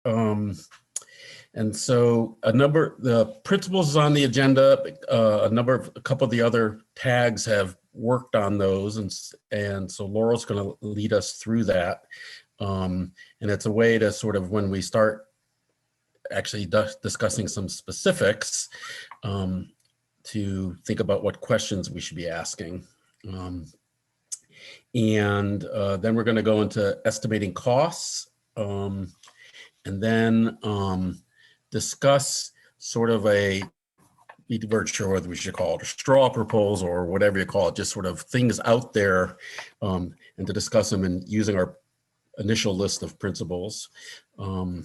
Um, and so the principles is on the agenda. A couple of the other tags have worked on those, and so Laurel's going to lead us through that. And it's a way to sort of, when we start actually discussing some specifics, to think about what questions we should be asking. And then we're going to go into estimating costs, and then discuss sort of we weren't sure whether we should call it a straw proposal or whatever you call it, just sort of things out there, and to discuss them and using our initial list of principles. And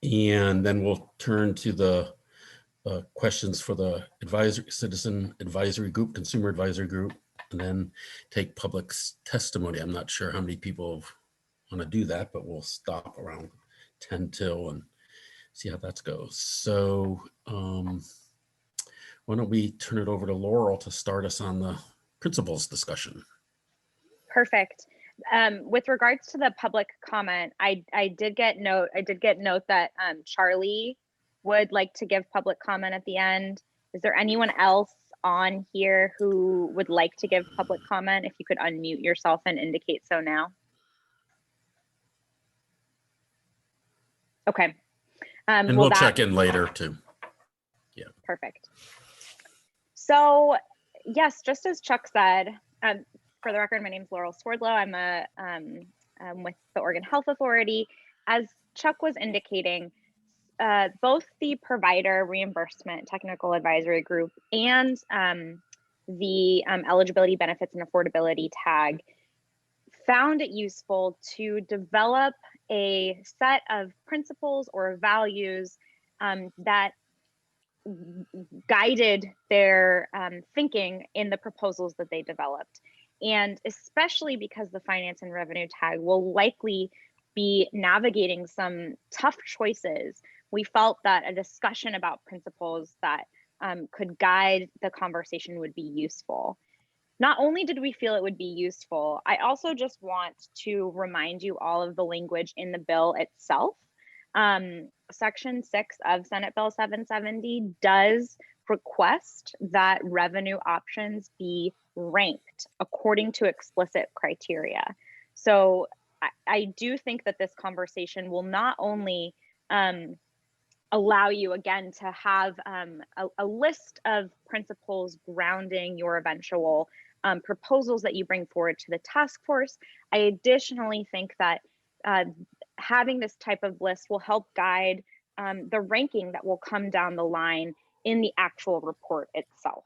then we'll turn to the questions for the citizen advisory group, consumer advisory group, and then take public testimony. I'm not sure how many people want to do that, but we'll stop around 10 till and see how that goes. So why don't we turn it over to Laurel to start us on the principles discussion. Perfect. With regards to the public comment, I did get note that Charlie would like to give public comment at the end. Is there anyone else on here who would like to give public comment? If you could unmute yourself and indicate so now. Okay. And we'll check in later too. Yeah. Perfect. So yes, just as Chuck said, for the record, my name is Laurel Swordlow. I'm with the Oregon Health Authority. As Chuck was indicating, both the provider reimbursement technical advisory group and the eligibility, benefits, and affordability tag found it useful to develop a set of principles or values that guided their thinking in the proposals that they developed. And especially because the finance and revenue tag will likely be navigating some tough choices, we felt that a discussion about principles that could guide the conversation would be useful. Not only did we feel it would be useful, I also just want to remind you all of the language in the bill itself. Section 6 of Senate Bill 770 does request that revenue options be ranked according to explicit criteria. So I do think that this conversation will not only allow you, again, to have a list of principles grounding your eventual proposals that you bring forward to the task force. I additionally think that having this type of list will help guide the ranking that will come down the line in the actual report itself.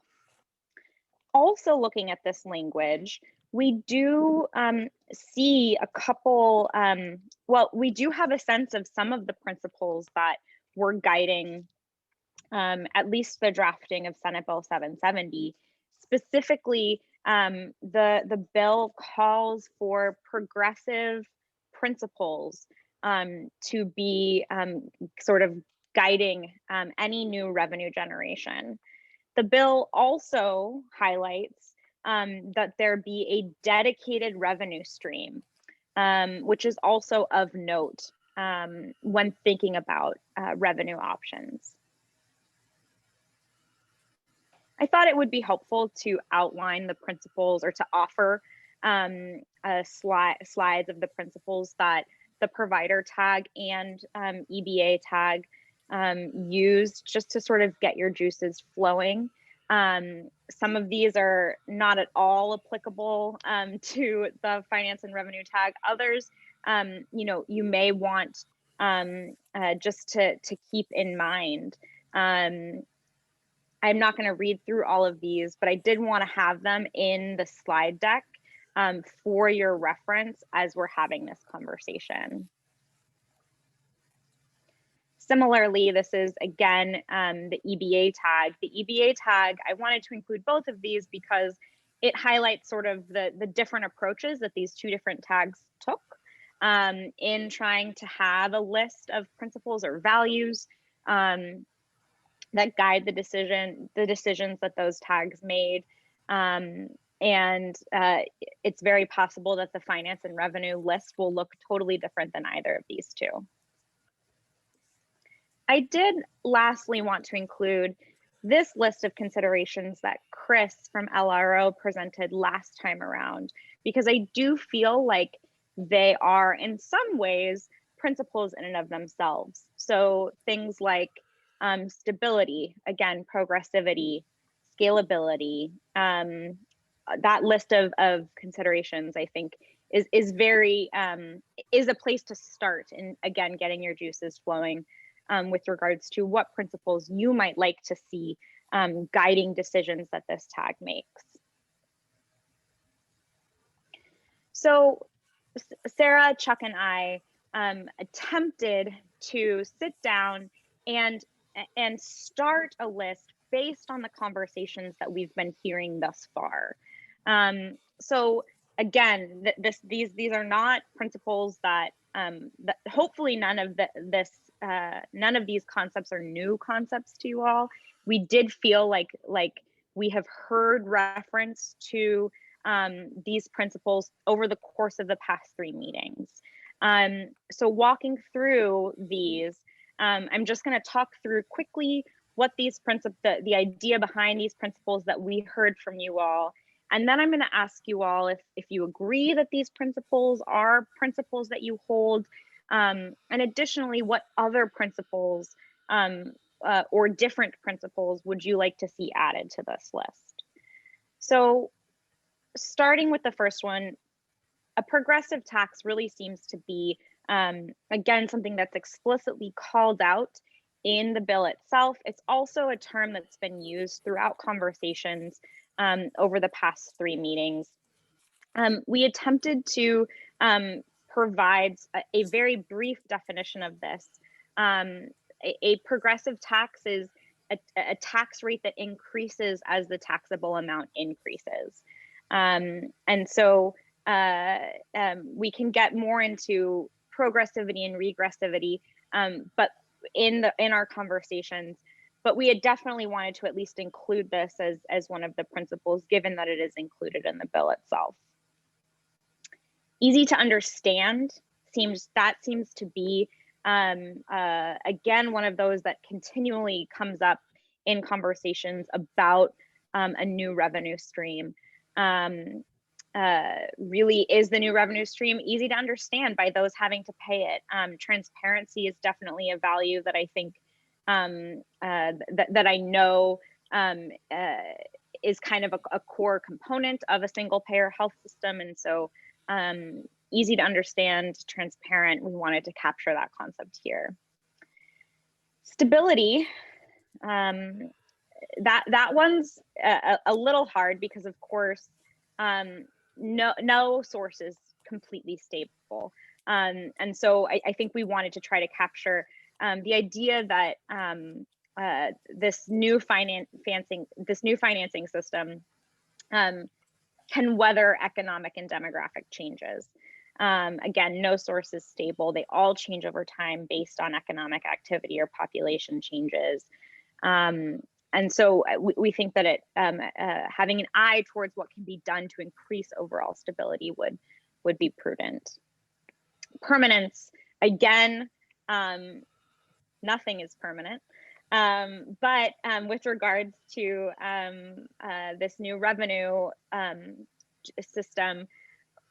Also, looking at this language, we do see a couple, we do have a sense of some of the principles that were guiding at least the drafting of Senate Bill 770. Specifically, the bill calls for progressive principles to be sort of guiding any new revenue generation. The bill also highlights that there be a dedicated revenue stream, which is also of note when thinking about revenue options. I thought it would be helpful to outline the principles or to offer slides of the principles that the provider tag and EBA tag used, just to sort of get your juices flowing. Some of these are not at all applicable to the finance and revenue tag. Others, you may want just to keep in mind. I'm not going to read through all of these, but I did want to have them in the slide deck for your reference as we're having this conversation. Similarly, this is, again, the EBA tag. The EBA tag, I wanted to include both of these because it highlights sort of the different approaches that these two different tags took in trying to have a list of principles or values that guide the decisions that those tags made. And it's very possible that the finance and revenue list will look totally different than either of these two. I did lastly want to include this list of considerations that Chris from LRO presented last time around, because I do feel like they are in some ways principles in and of themselves. So things like stability, again, progressivity, scalability, that list of considerations, I think, is very is a place to start in, again, getting your juices flowing with regards to what principles you might like to see guiding decisions that this tag makes. So Sarah, Chuck, and I attempted to sit down and start a list based on the conversations that we've been hearing thus far. So again, these are not principles that that hopefully none of these concepts are new concepts to you all. We did feel like we have heard reference to these principles over the course of the past 3 meetings. So walking through these, I'm just going to talk through quickly what these principles, the idea behind these principles that we heard from you all. And then I'm going to ask you all if you agree that these principles are principles that you hold, and additionally, what other principles or different principles would you like to see added to this list? So starting with the first one, a progressive tax really seems to be, again, something that's explicitly called out in the bill itself. It's also a term that's been used throughout conversations over the past 3 meetings. We attempted to provide a very brief definition of this. A progressive tax is a tax rate that increases as the taxable amount increases. And so we can get more into progressivity and regressivity, but in our conversations, but we had definitely wanted to at least include this as one of the principles, given that it is included in the bill itself. Easy to understand seems to be again one of those that continually comes up in conversations about a new revenue stream. Really, is the new revenue stream easy to understand by those having to pay it? Transparency is definitely a value that I think that I know is kind of a core component of a single payer health system. And so easy to understand, transparent, we wanted to capture that concept here. Stability, that one's a little hard because, of course, no source is completely stable. And so I think we wanted to try to capture the idea that this new financing system can weather economic and demographic changes. Again, no source is stable. They all change over time based on economic activity or population changes. And so we think that having an eye towards what can be done to increase overall stability would be prudent. Permanence, again, nothing is permanent. But with regards to this new revenue system,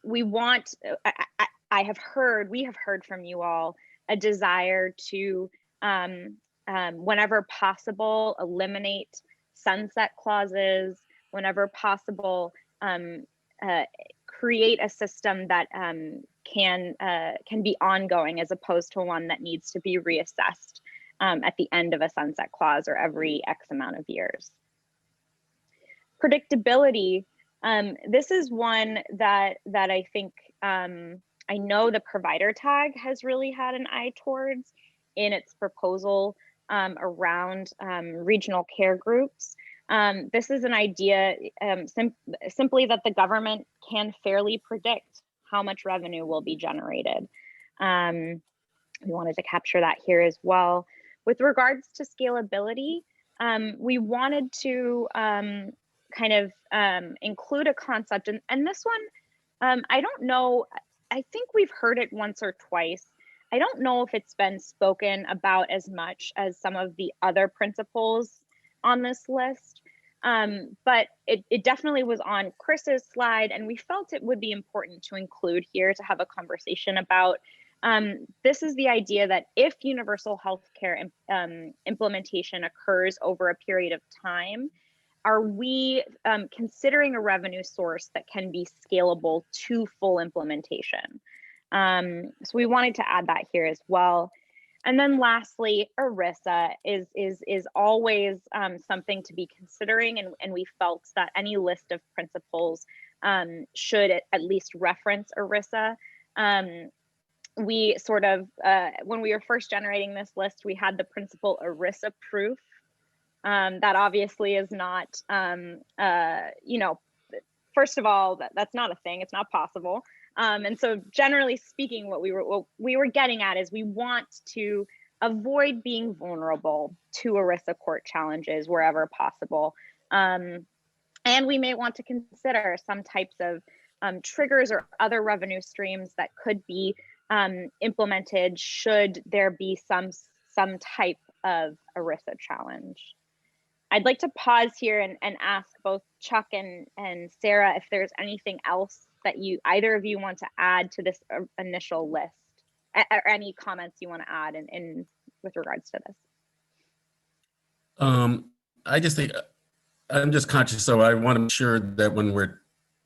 we have heard from you all a desire to, whenever possible, eliminate sunset clauses, whenever possible, create a system that can be ongoing as opposed to one that needs to be reassessed at the end of a sunset clause or every X amount of years. Predictability, this is one that I think I know the provider tag has really had an eye towards in its proposal around regional care groups. This is an idea simply that the government can fairly predict how much revenue will be generated. We wanted to capture that here as well. With regards to scalability, we wanted to kind of include a concept, and this one, I don't know, I think we've heard it once or twice, I don't know if it's been spoken about as much as some of the other principles on this list, but it definitely was on Chris's slide, and we felt it would be important to include here to have a conversation about. This is the idea that if universal healthcare implementation occurs over a period of time, are we considering a revenue source that can be scalable to full implementation? So we wanted to add that here as well. And then lastly, Erisa is always something to be considering, and we felt that any list of principles should at least reference Erisa. We sort of, when we were first generating this list, we had the principle Erisa proof. That obviously is not, you know, first of all, that's not a thing, it's not possible. And so generally speaking, what we were getting at is we want to avoid being vulnerable to Erisa court challenges wherever possible. And we may want to consider some types of triggers or other revenue streams that could be implemented should there be some type of Erisa challenge. I'd like to pause here and ask both Chuck and Sarah if there's anything else that either of you want to add to this initial list, or any comments you want to add in with regards to this. I just think I'm just conscious, so I want to make sure that when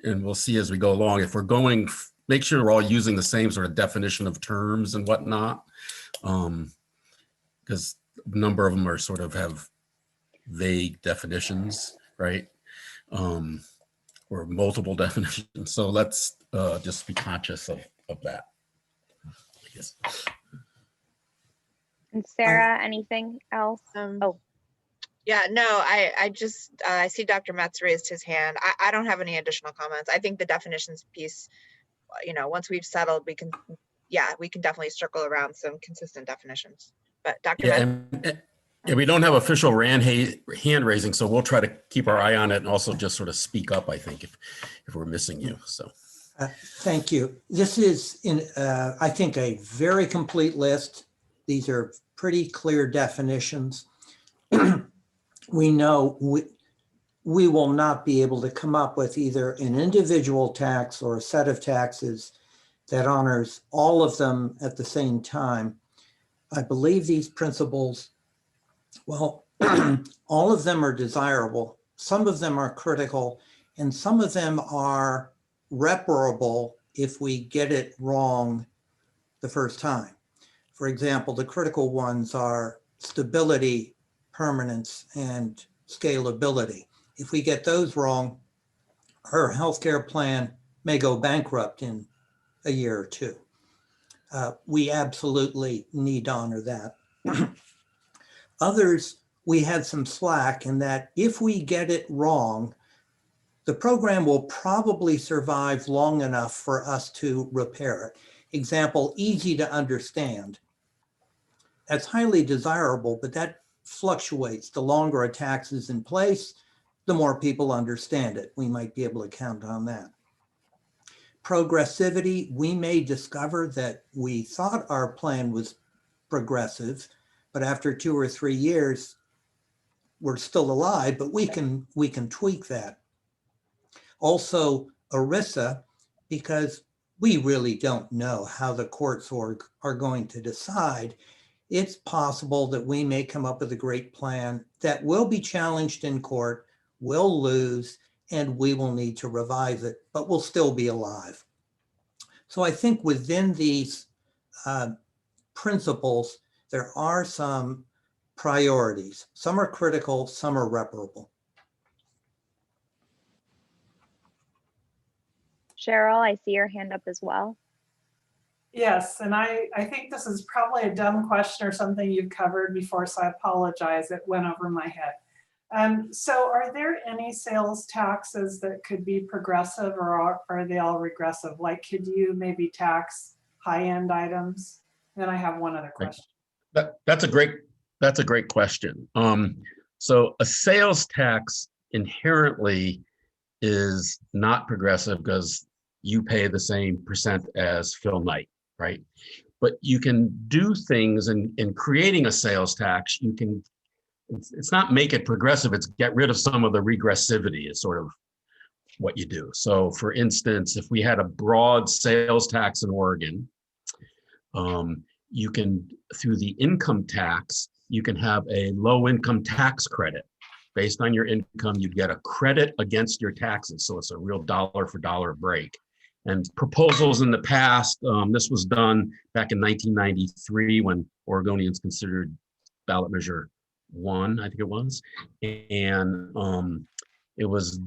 and we'll see as we go along, if we're going, make sure we're all using the same sort of definition of terms and whatnot, because a number of them are sort of have vague definitions, right? Or multiple definitions. So let's just be conscious of that, I guess. And Sarah, anything else? Yeah, no, I just, I see Dr. Metz raised his hand. I don't have any additional comments. I think the definitions piece, you know, once we've settled, we can definitely circle around some consistent definitions. But Dr. Metz? And we don't have official hand raising, so we'll try to keep our eye on it and also just sort of speak up, I think, if we're missing you, so. Thank you. This is, I think, a very complete list. These are pretty clear definitions. We know we will not be able to come up with either an individual tax or a set of taxes that honors all of them at the same time. I believe these principles, well, all of them are desirable. Some of them are critical, and some of them are reparable if we get it wrong the first time. For example, the critical ones are stability, permanence, and scalability. If we get those wrong, our healthcare plan may go bankrupt in a year or two. We absolutely need to honor that. Others, we had some slack in that if we get it wrong, the program will probably survive long enough for us to repair it. Example, easy to understand. That's highly desirable, but that fluctuates. The longer a tax is in place, the more people understand it. We might be able to count on that. Progressivity, we may discover that we thought our plan was progressive, but after 2 or 3 years, we're still alive, but we can tweak that. Also, Erisa, because we really don't know how the courts are going to decide, it's possible that we may come up with a great plan that will be challenged in court, will lose, and we will need to revise it, but we'll still be alive. So I think within these principles, there are some priorities. Some are critical, some are reparable. Cheryl, I see your hand up as well. Yes, and I think this is probably a dumb question or something you've covered before, so I apologize. It went over my head. So are there any sales taxes that could be progressive, or are they all regressive? Like, could you maybe tax high-end items? Then I have one other question. That's a great question. So a sales tax inherently is not progressive because you pay the same percent as Phil Knight, right? but you can do things in creating a sales tax. You can, it's not make it progressive, it's get rid of some of the regressivity is sort of what you do. So for instance, if we had a broad sales tax in Oregon, you can, through the income tax, you can have a low income tax credit. Based on your income, you get a credit against your taxes. So it's a real dollar for dollar break. And proposals in the past, this was done back in 1993 when Oregonians considered ballot measure 1, I think it was. And it was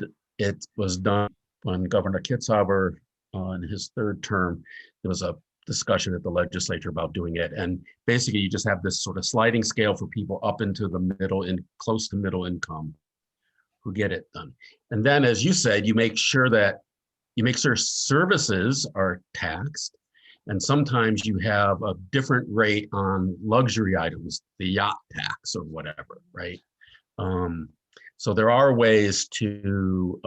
done when Governor Kitzhaber in his 3rd term. There was a discussion at the legislature about doing it. And basically you just have this sort of sliding scale for people up into the middle and close to middle income who get it done. And then, as you said, you make sure services are taxed. And sometimes you have a different rate on luxury items, the yacht tax or whatever, right? So there are ways to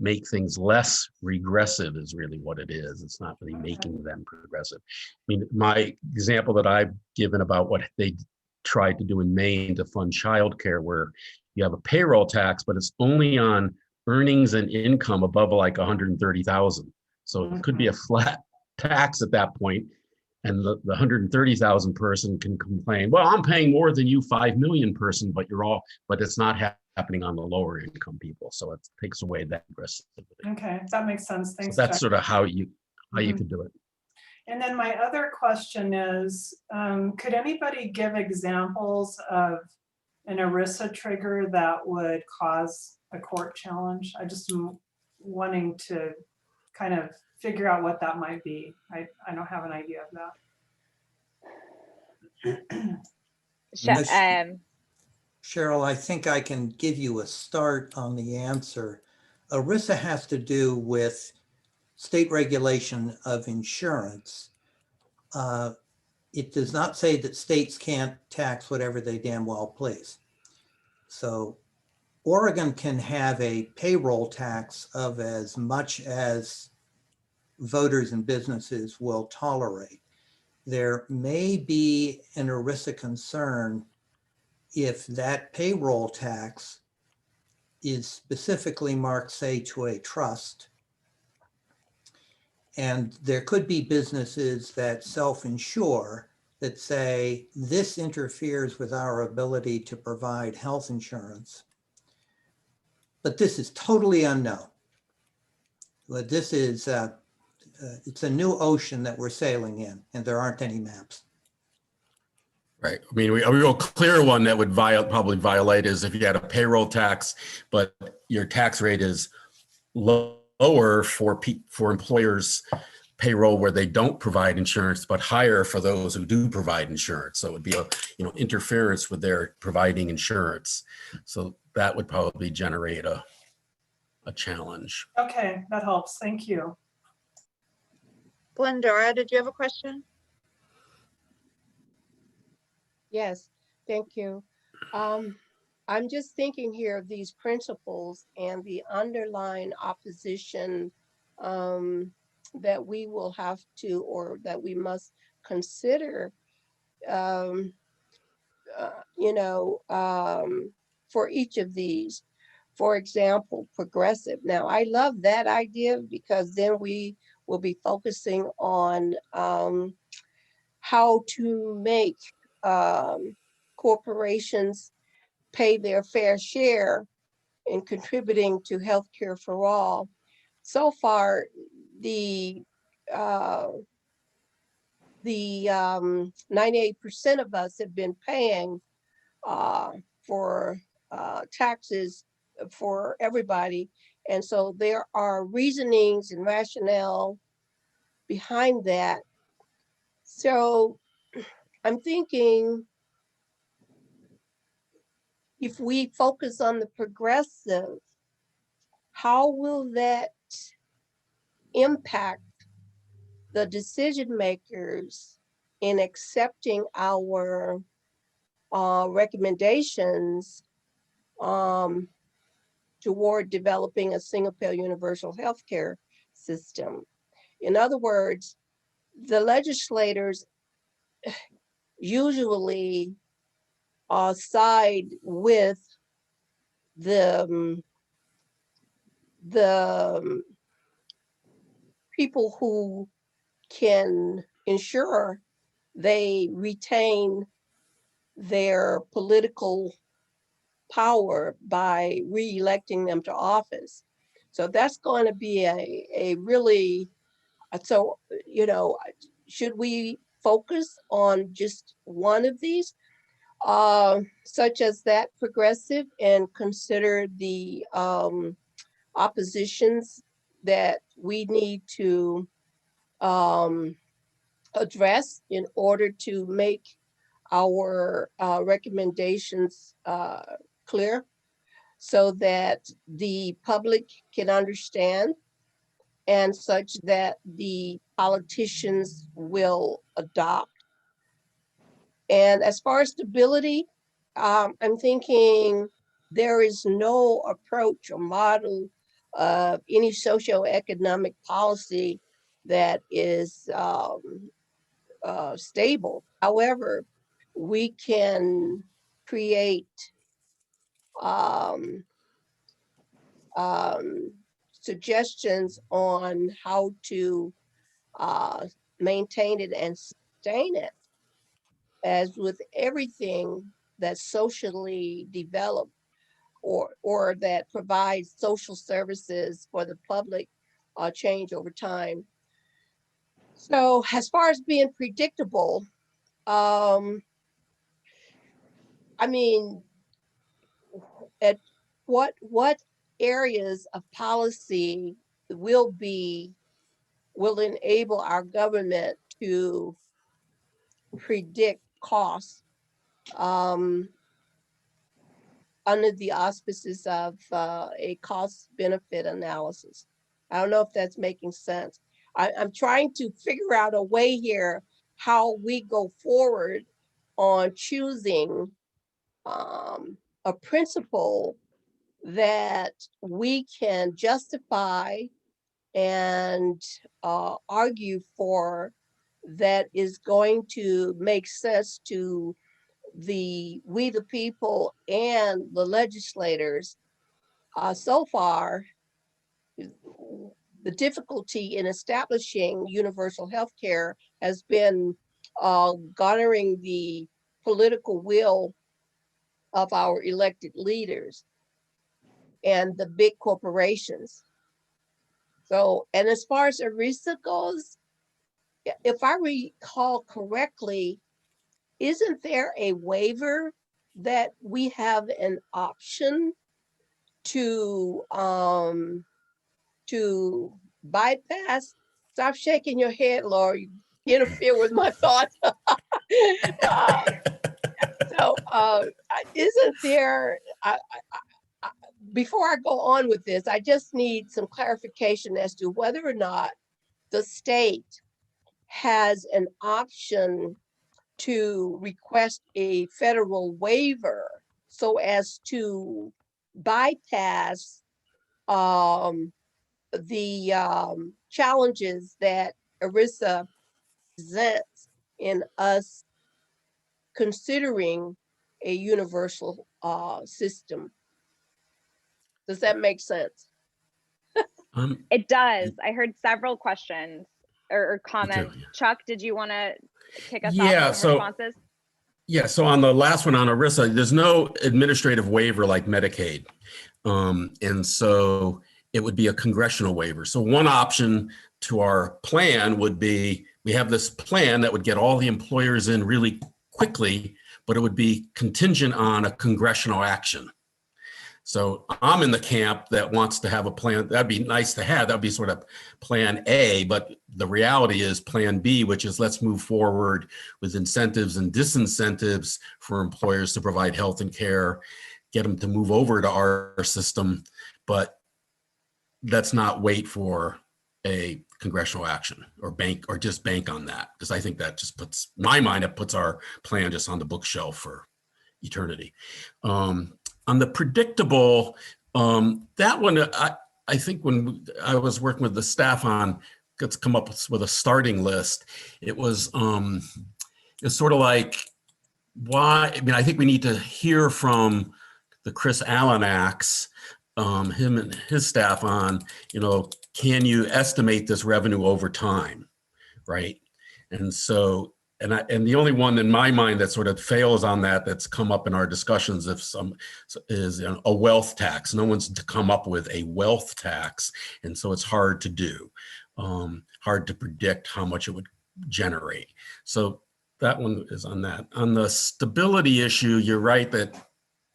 make things less regressive is really what it is. It's not really making them progressive. I mean, my example that I've given about what they tried to do in Maine to fund childcare, where you have a payroll tax, but it's only on earnings and income above like 130,000. So it could be a flat tax at that point, and the 130,000 person can complain, well, I'm paying more than you 5 million person, but it's not happening on the lower income people. So it takes away that aggressivity. Okay, that makes sense. Thanks. So that's Chuck. sort of how you could do it. And then my other question is, could anybody give examples of an Erisa trigger that would cause a court challenge? I just am wanting to kind of figure out what that might be. I don't have an idea of that. Cheryl, I think I can give you a start on the answer. Erisa has to do with state regulation of insurance. It does not say that states can't tax whatever they damn well please. So Oregon can have a payroll tax of as much as voters and businesses will tolerate. There may be an Erisa concern if that payroll tax is specifically marked, say, to a trust. And there could be businesses that self-insure that say, this interferes with our ability to provide health insurance. But this is totally unknown. But this is, it's a new ocean that we're sailing in, and there aren't any maps. Right. I mean, a real clear one that would probably violate is if you had a payroll tax, but your tax rate is lower for employers' payroll where they don't provide insurance, but higher for those who do provide insurance. So it would be a interference with their providing insurance. So that would probably generate a challenge. Okay, that helps. Thank you. Glendora, did you have a question? Yes, thank you. I'm just thinking here of these principles and the underlying opposition that we will have to, or that we must consider, for each of these. For example, progressive. Now, I love that idea because then we will be focusing on how to make corporations pay their fair share in contributing to healthcare for all. So far, the 98% of us have been paying for taxes for everybody. And so there are reasonings and rationale behind that. So I'm thinking, if we focus on the progressive, how will that impact the decision makers in accepting our recommendations toward developing a single-payer universal healthcare system? In other words, the legislators usually side with the people who can ensure they retain their political power by re-electing them to office. So that's going to be a really, so, you know, should we focus on just one of these, such as that progressive, and consider the oppositions that we need to address in order to make our recommendations clear, so that the public can understand and such that the politicians will adopt. And as far as stability, I'm thinking there is no approach or model of any socioeconomic policy that is stable. However, we can create suggestions on how to maintain it and sustain it. As with everything that's socially developed or that provides social services for the public, change over time. So as far as being predictable, I mean, at what areas of policy will enable our government to predict costs under the auspices of a cost benefit analysis. I don't know if that's making sense. I'm trying to figure out a way here how we go forward on choosing a principle that we can justify and argue for, that is going to make sense to we the people and the legislators. So far, the difficulty in establishing universal health care has been garnering the political will of our elected leaders and the big corporations. So, and as far as Erisa goes, if I recall correctly, isn't there a waiver that we have an option to bypass? Stop shaking your head, Laura. You interfere with my thoughts. Isn't there? Before I go on with this, I just need some clarification as to whether or not the state has an option to request a federal waiver so as to bypass the challenges that Erisa presents in us considering a universal system. Does that make sense? It does. I heard several questions or comments. Yeah. Chuck, did you want to kick us Yeah, off with some responses? Yeah, so on the last one on Erisa, there's no administrative waiver like Medicaid. And so it would be a congressional waiver. So one option to our plan would be, we have this plan that would get all the employers in really quickly, but it would be contingent on a congressional action. So I'm in the camp that wants to have a plan. That'd be nice to have. That'd be sort of plan A, but the reality is plan B, which is let's move forward with incentives and disincentives for employers to provide health and care, get them to move over to our system, but let's not wait for a congressional action or just bank on that. Because I think that just puts, in my mind, it puts our plan just on the bookshelf for eternity. On the predictable, that one, I think when I was working with the staff on, let's come up with a starting list, it was is sort of like, why, I mean, I think we need to hear from the Chris Allenacks, him and his staff on, can you estimate this revenue over time, right? And so, and the only one in my mind that sort of fails on that, that's come up in our discussions, is a wealth tax. No one's come up with a wealth tax, and so it's hard to do, hard to predict how much it would generate. So that one is on that. On the stability issue, you're right that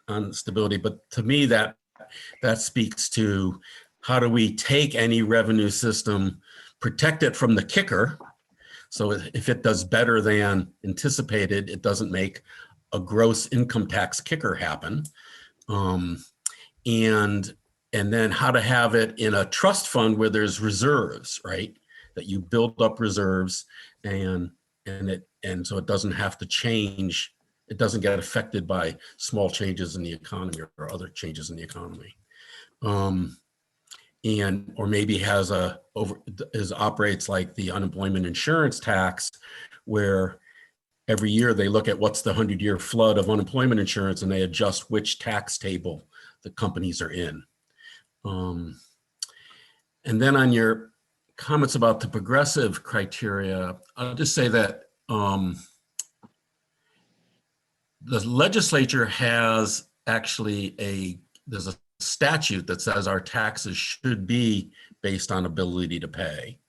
on stability, but to me that speaks to how do we take any revenue system, protect it from the kicker. So if it does better than anticipated, it doesn't make a gross income tax kicker happen. And then how to have it in a trust fund where there's reserves, right? That you build up reserves and so it doesn't have to change. It doesn't get affected by small changes in the economy or other changes in the economy. Or maybe operates like the unemployment insurance tax, where every year they look at what's the 100-year flood of unemployment insurance and they adjust which tax table the companies are in. And then on your comments about the progressive criteria, I'll just say that the legislature has actually there's a statute that says our taxes should be based on ability to pay.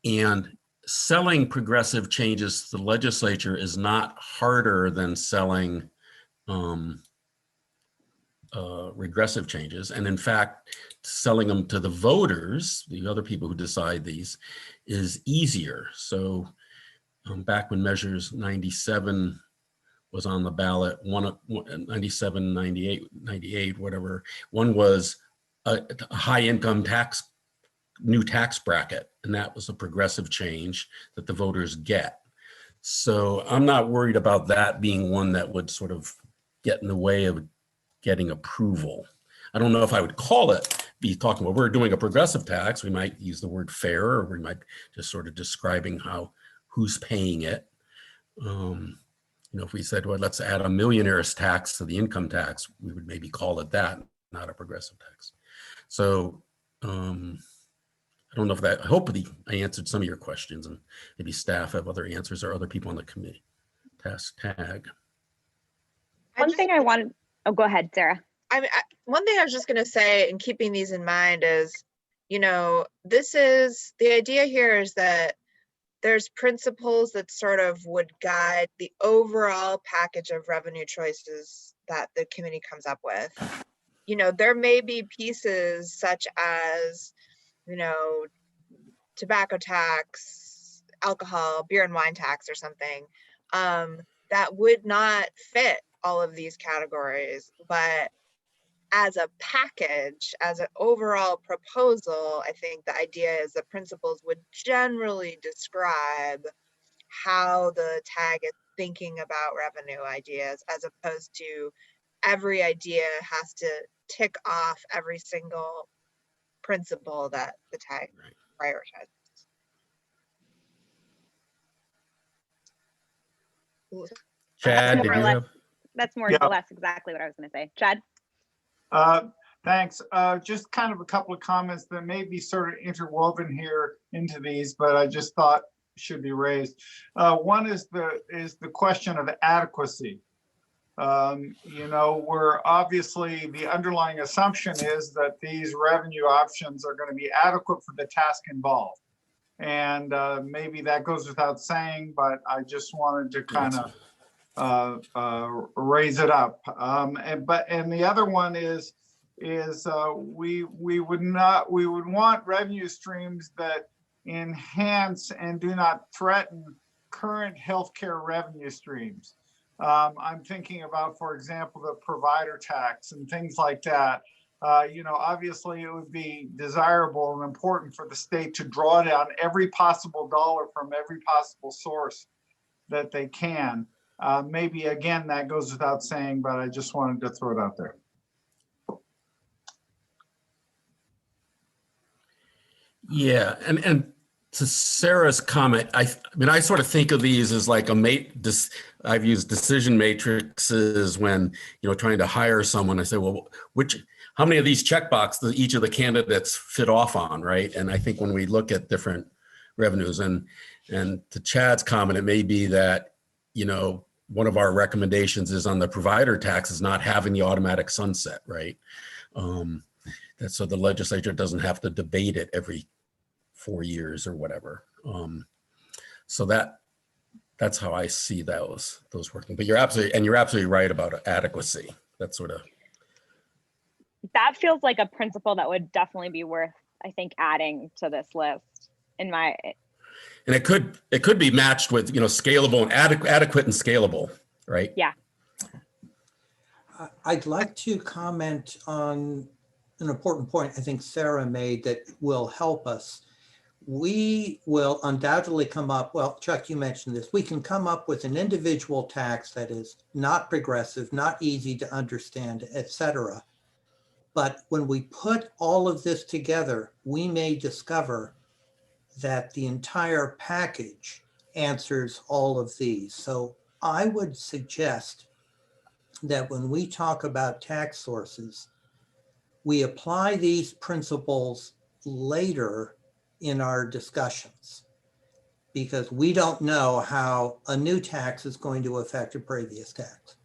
And selling progressive changes to the legislature is not harder than selling regressive changes. And in fact, selling them to the voters, the other people who decide these, is easier. So back when Measures 97 was on the ballot, 97, 98, 98, whatever. One was a high income tax, new tax bracket, and that was a progressive change that the voters get. So I'm not worried about that being one that would sort of get in the way of getting approval. I don't know if I would be talking about, we're doing a progressive tax. We might use the word fair, or we might just sort of describing who's paying it. If we said, well, let's add a millionaire's tax to the income tax, we would maybe call it that, not a progressive tax. So I don't know if I hope I answered some of your questions, and maybe staff have other answers or other people on the committee. Tag. One thing I wanted, go ahead, Sarah. One thing I was just going to say, and keeping these in mind, is, the idea here is that there's principles that sort of would guide the overall package of revenue choices that the committee comes up with. There may be pieces such as, tobacco tax, alcohol, beer and wine tax or something, that would not fit all of these categories. But as a package, as an overall proposal, I think the idea is the principles would generally describe how the tag is thinking about revenue ideas, as opposed to every idea has to tick off every single principle that the tag prioritizes. Chad, did you have? That's more or less exactly what I was going to say. Chad? Thanks. Just kind of a couple of comments that may be sort of interwoven here into these, but I just thought should be raised. One is the question of adequacy. We're obviously, the underlying assumption is that these revenue options are going to be adequate for the task involved. And maybe that goes without saying, but I just wanted to kind of raise it up. And the other one is we would want revenue streams that enhance and do not threaten current healthcare revenue streams. I'm thinking about, for example, the provider tax and things like that. Obviously it would be desirable and important for the state to draw down every possible dollar from every possible source that they can. Maybe again, that goes without saying, but I just wanted to throw it out there. Yeah, and to Sarah's comment, I mean, I sort of think of these as like I've used decision matrices when, trying to hire someone. I say, well, how many of these checkboxes do each of the candidates fit off on, right? And I think when we look at different revenues, and to Chad's comment, it may be that, one of our recommendations is on the provider taxes not having the automatic sunset, right? So the legislature doesn't have to debate it every 4 years or whatever. So that's how I see those working. But you're absolutely right about adequacy. That's sort of. That feels like a principle that would definitely be worth, I think, adding to this list And it could be matched with, scalable and adequate and scalable, right? Yeah. I'd like to comment on an important point I think Sarah made that will help us. We will undoubtedly come up, well, Chuck, you mentioned this, we can come up with an individual tax that is not progressive, not easy to understand, etc. But when we put all of this together, we may discover that the entire package answers all of these. So I would suggest that when we talk about tax sources, we apply these principles later in our discussions, because we don't know how a new tax is going to affect a previous tax.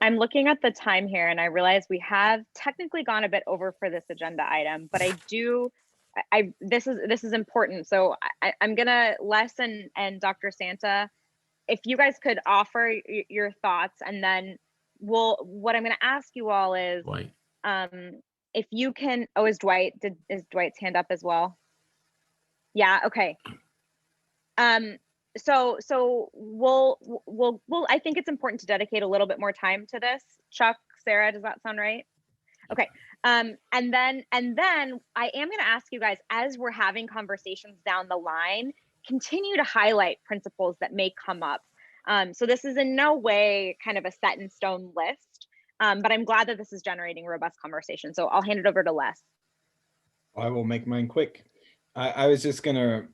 I'm looking at the time here and I realize we have technically gone a bit over for this agenda item, but this is important. So I'm gonna, Les and Dr. Santa, if you guys could offer your thoughts, and then what I'm gonna ask you all is, Dwight. if you can, is Dwight's hand up as well? Yeah, okay. So we'll I think it's important to dedicate a little bit more time to this. Chuck, Sarah, does that sound right? Okay. And then I am going to ask you guys, as we're having conversations down the line, continue to highlight principles that may come up. So this is in no way kind of a set in stone list, but I'm glad that this is generating robust conversation. So I'll hand it over to Les. I will make mine quick. I was just going to,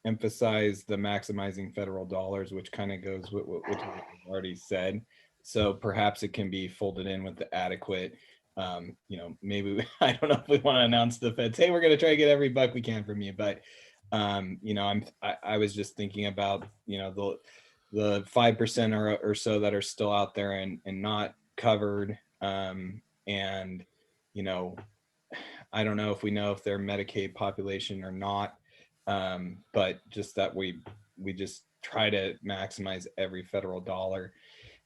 emphasize the maximizing federal dollars, which kind of goes with what we've already said. So perhaps it can be folded in with the adequate. Maybe I don't know if we want to announce to the feds, hey, we're going to try to get every buck we can from you, but I was just thinking about the 5% or so that are still out there and not covered, and I don't know if we know if they're Medicaid population or not. But just that we just try to maximize every federal dollar.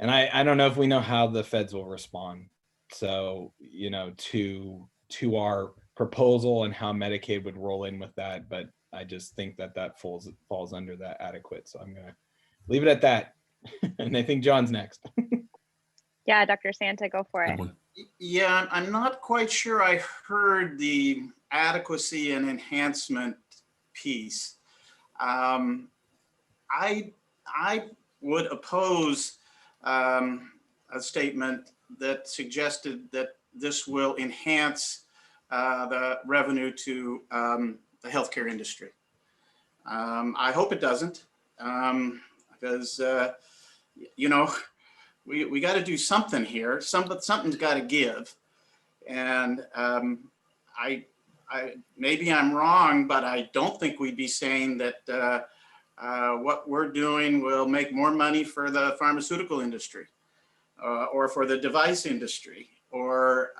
And I don't know if we know how the feds will respond. So, to our proposal and how Medicaid would roll in with that. But I just think that falls under that adequate. So I'm going to leave it at that. And I think John's next. Yeah, Dr. Santa, go for it. Yeah, I'm not quite sure I heard the adequacy and enhancement piece. I would oppose a statement that suggested that this will enhance the revenue to the healthcare industry. I hope it doesn't, because we got to do something here. Something's got to give, and maybe I'm wrong, but I don't think we'd be saying that what we're doing will make more money for the pharmaceutical industry, or for the device industry, or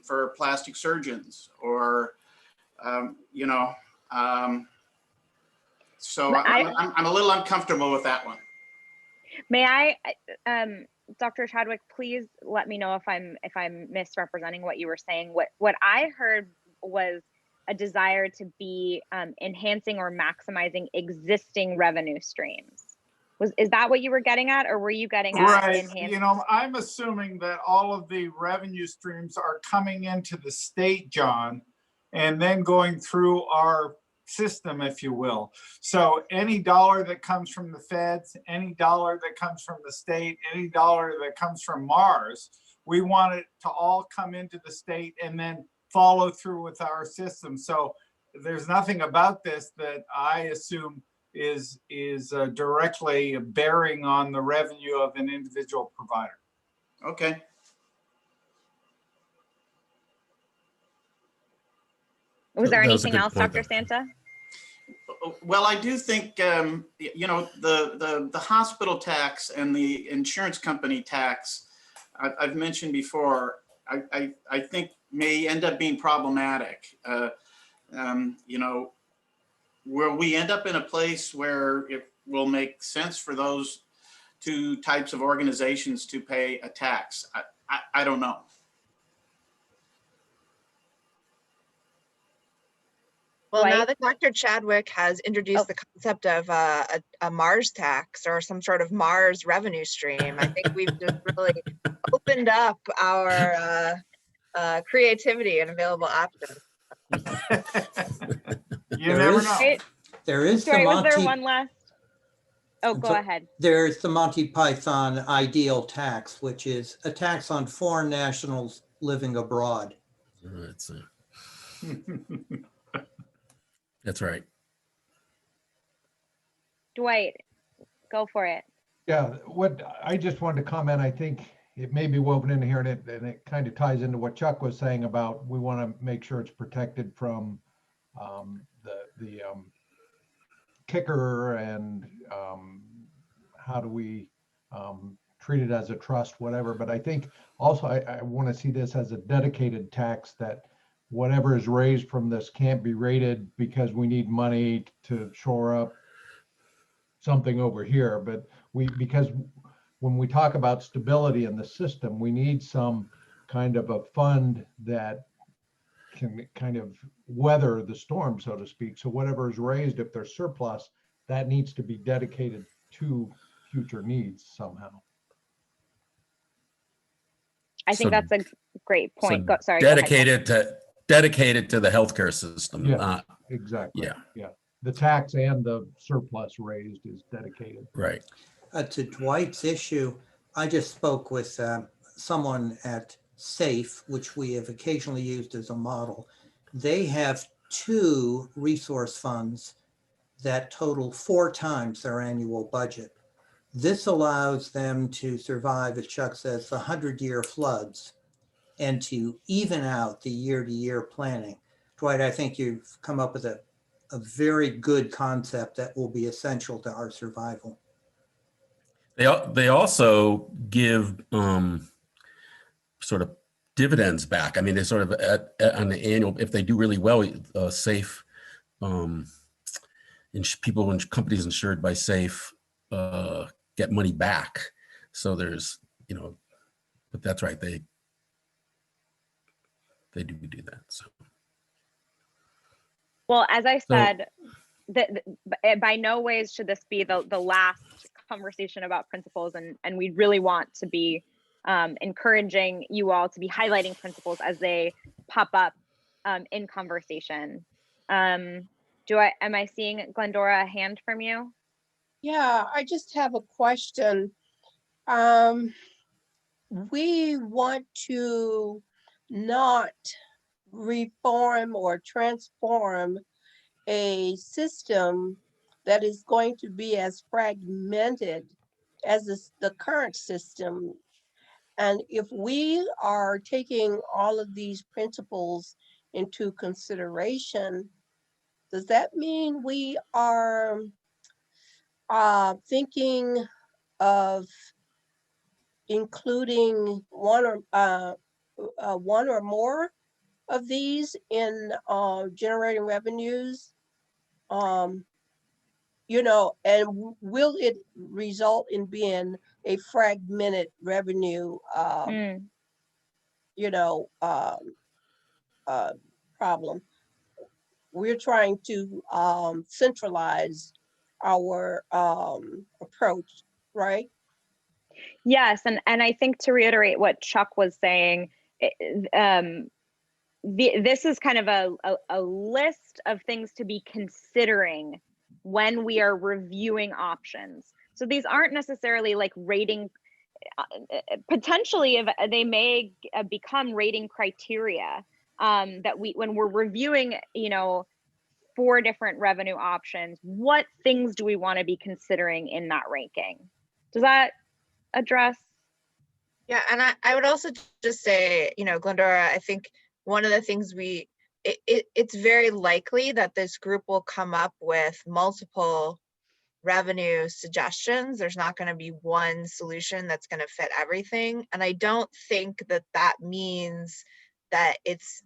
for plastic surgeons, or so I'm a little uncomfortable with that one. May I, Dr. Chadwick, please let me know if I'm misrepresenting what you were saying. What I heard was a desire to be enhancing or maximizing existing revenue streams. Is that what you were getting at, or were you getting at right? Enhancing? I'm assuming that all of the revenue streams are coming into the state, John, and then going through our system, if you will. So any dollar that comes from the feds, any dollar that comes from the state, any dollar that comes from Mars, we want it to all come into the state and then follow through with our system. So there's nothing about this that I assume is directly bearing on the revenue of an individual provider. Okay. Was there That was a anything good else, point, Dr. though. Santa? Well, I do think, you know, the hospital tax and the insurance company tax, I've mentioned before, I think may end up being problematic. You know, will we end up in a place where it will make sense for those two types of organizations to pay a tax? I don't know. Well, now Dwight? that Dr. Chadwick has introduced the concept of a Mars tax or some sort of Mars revenue stream, I think we've just really opened up our creativity and available options. You There never is- know. Right. There is the Dwight, was there Monty, one last? Oh, I'm go sorry. ahead. there's the Monty Python ideal tax, which is a tax on foreign nationals living abroad. That's right. Dwight, go for it. Yeah, what I just wanted to comment, I think it may be woven in here, and it kind of ties into what Chuck was saying about we want to make sure it's protected from the kicker, and how do we treat it as a trust, whatever. But I think also I want to see this as a dedicated tax, that whatever is raised from this can't be rated because we need money to shore up something over here. But because when we talk about stability in the system, we need some kind of a fund that can kind of weather the storm, so to speak. So whatever is raised, if there's surplus, that needs to be dedicated to future needs somehow. I think So- that's a great point. So Sorry. go ahead. dedicated to the healthcare system. Yeah. Not Exactly. Yeah. Yeah. The tax and the surplus raised is dedicated. right. To Dwight's issue, I just spoke with someone at SAFE, which we have occasionally used as a model. They have 2 resource funds that total 4 times their annual budget. This allows them to survive, as Chuck says, the 100-year floods and to even out the year-to-year planning. Dwight, I think you've come up with a very good concept that will be essential to our survival. They also give sort of dividends back. I mean, they sort of on the annual, if they do really well, SAFE, people and companies insured by SAFE get money back. So there's, you know, but that's right. They do that. So. Well, as I said, by no ways should this be the last conversation about principles, and we really want to be encouraging you all to be highlighting principles as they pop up in conversation. Am I seeing, Glendora, a hand from you? Yeah, I just have a question. We want to not reform or transform a system that is going to be as fragmented as the current system. And if we are taking all of these principles into consideration, does that mean we are thinking of including one or more of these in generating revenues? You know, and will it result in being a fragmented revenue, you know, problem? We're trying to centralize our approach, right? Yes, and I think to reiterate what Chuck was saying, this is kind of a list of things to be considering when we are reviewing options. So these aren't necessarily like rating, potentially they may become rating criteria that when we're reviewing, you know, 4 different revenue options, what things do we want to be considering in that ranking? Does that address? Yeah, and I would also just say, Glendora, I think one of the things it's very likely that this group will come up with multiple revenue suggestions. There's not going to be one solution that's going to fit everything. And I don't think that that means that it's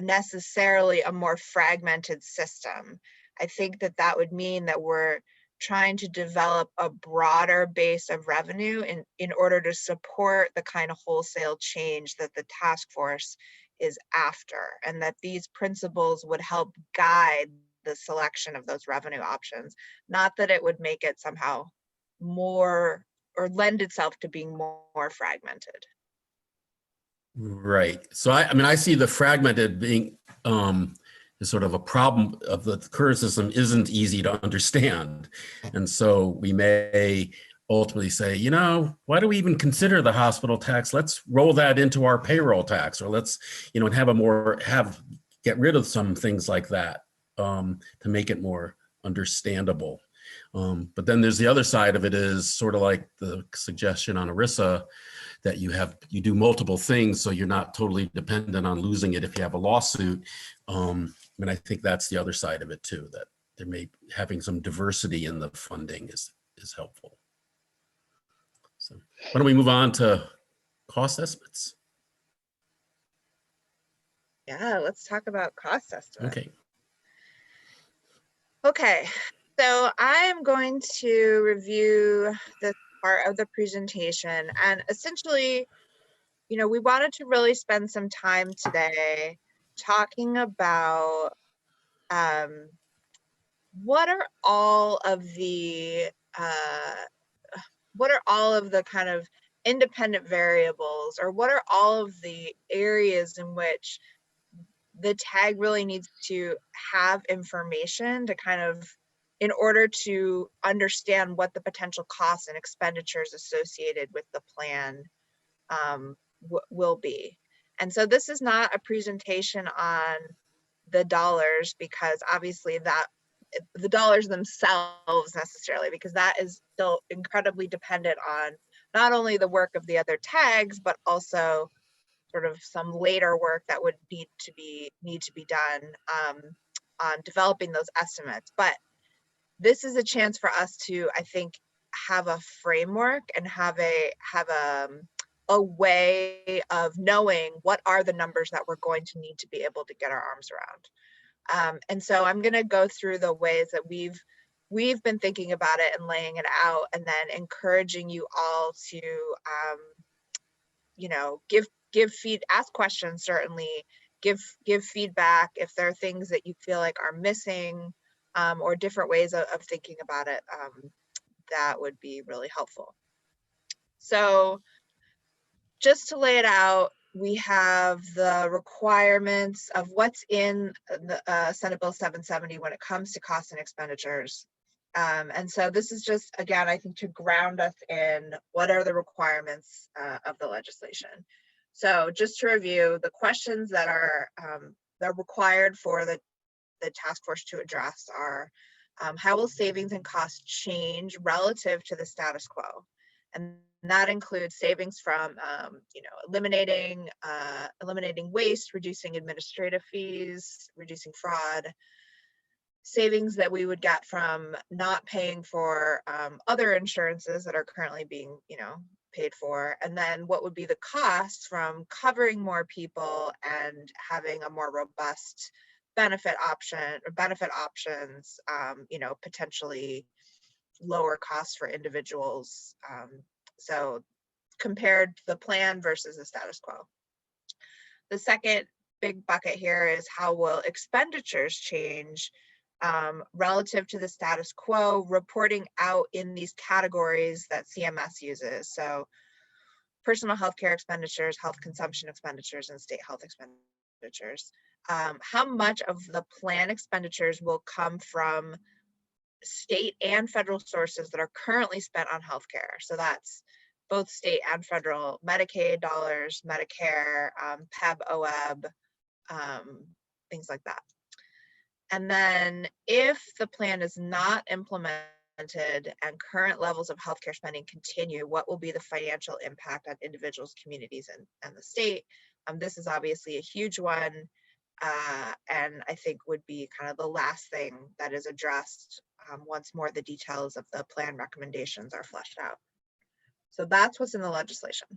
necessarily a more fragmented system. I think that that would mean that we're trying to develop a broader base of revenue in order to support the kind of wholesale change that the task force is after, and that these principles would help guide the selection of those revenue options, not that it would make it somehow more or lend itself to being more fragmented. Right. So I mean, I see the fragmented being is sort of a problem of the current system isn't easy to understand. And so we may ultimately say, why do we even consider the hospital tax? Let's roll that into our payroll tax, or let's, and get rid of some things like that to make it more understandable. But then there's the other side of it, is sort of like the suggestion on Erisa, that you do multiple things so you're not totally dependent on losing it if you have a lawsuit. And I think that's the other side of it too, that having some diversity in the funding is helpful. So why don't we move on to cost estimates? Yeah, let's talk about cost estimates. Okay. So I'm going to review this part of the presentation, and essentially, we wanted to really spend some time today talking about what are all of the kind of independent variables, or what are all of the areas in which the tag really needs to have information to kind of, in order to understand what the potential costs and expenditures associated with the plan will be. And so this is not a presentation on the dollars, because obviously the dollars themselves necessarily, because that is still incredibly dependent on not only the work of the other tags, but also sort of some later work that would need to be done on developing those estimates. But this is a chance for us to, I think, have a framework and have a way of knowing what are the numbers that we're going to need to be able to get our arms around. And so I'm going to go through the ways that we've been thinking about it and laying it out, and then encouraging you all to ask questions, certainly give feedback if there are things that you feel like are missing, or different ways of thinking about it, that would be really helpful. So just to lay it out, we have the requirements of what's in the Senate Bill 770 when it comes to costs and expenditures. And so this is just, again, I think, to ground us in what are the requirements of the legislation. So just to review, the questions that are required for the task force to address are, how will savings and costs change relative to the status quo? And that includes savings from eliminating waste, reducing administrative fees, reducing fraud, savings that we would get from not paying for other insurances that are currently being paid for, and then what would be the costs from covering more people and having a more robust benefit options, potentially lower costs for individuals. So compared the plan versus the status quo. The second big bucket here is, how will expenditures change relative to the status quo, reporting out in these categories that CMS uses. So personal healthcare expenditures, health consumption expenditures, and state health expenditures. How much of the plan expenditures will come from state and federal sources that are currently spent on healthcare? So that's both state and federal Medicaid dollars, Medicare, PEB, OEB, things like that. And then if the plan is not implemented and current levels of healthcare spending continue, what will be the financial impact on individuals, communities, and the state? This is obviously a huge one, and I think would be kind of the last thing that is addressed once more the details of the plan recommendations are fleshed out. So that's what's in the legislation.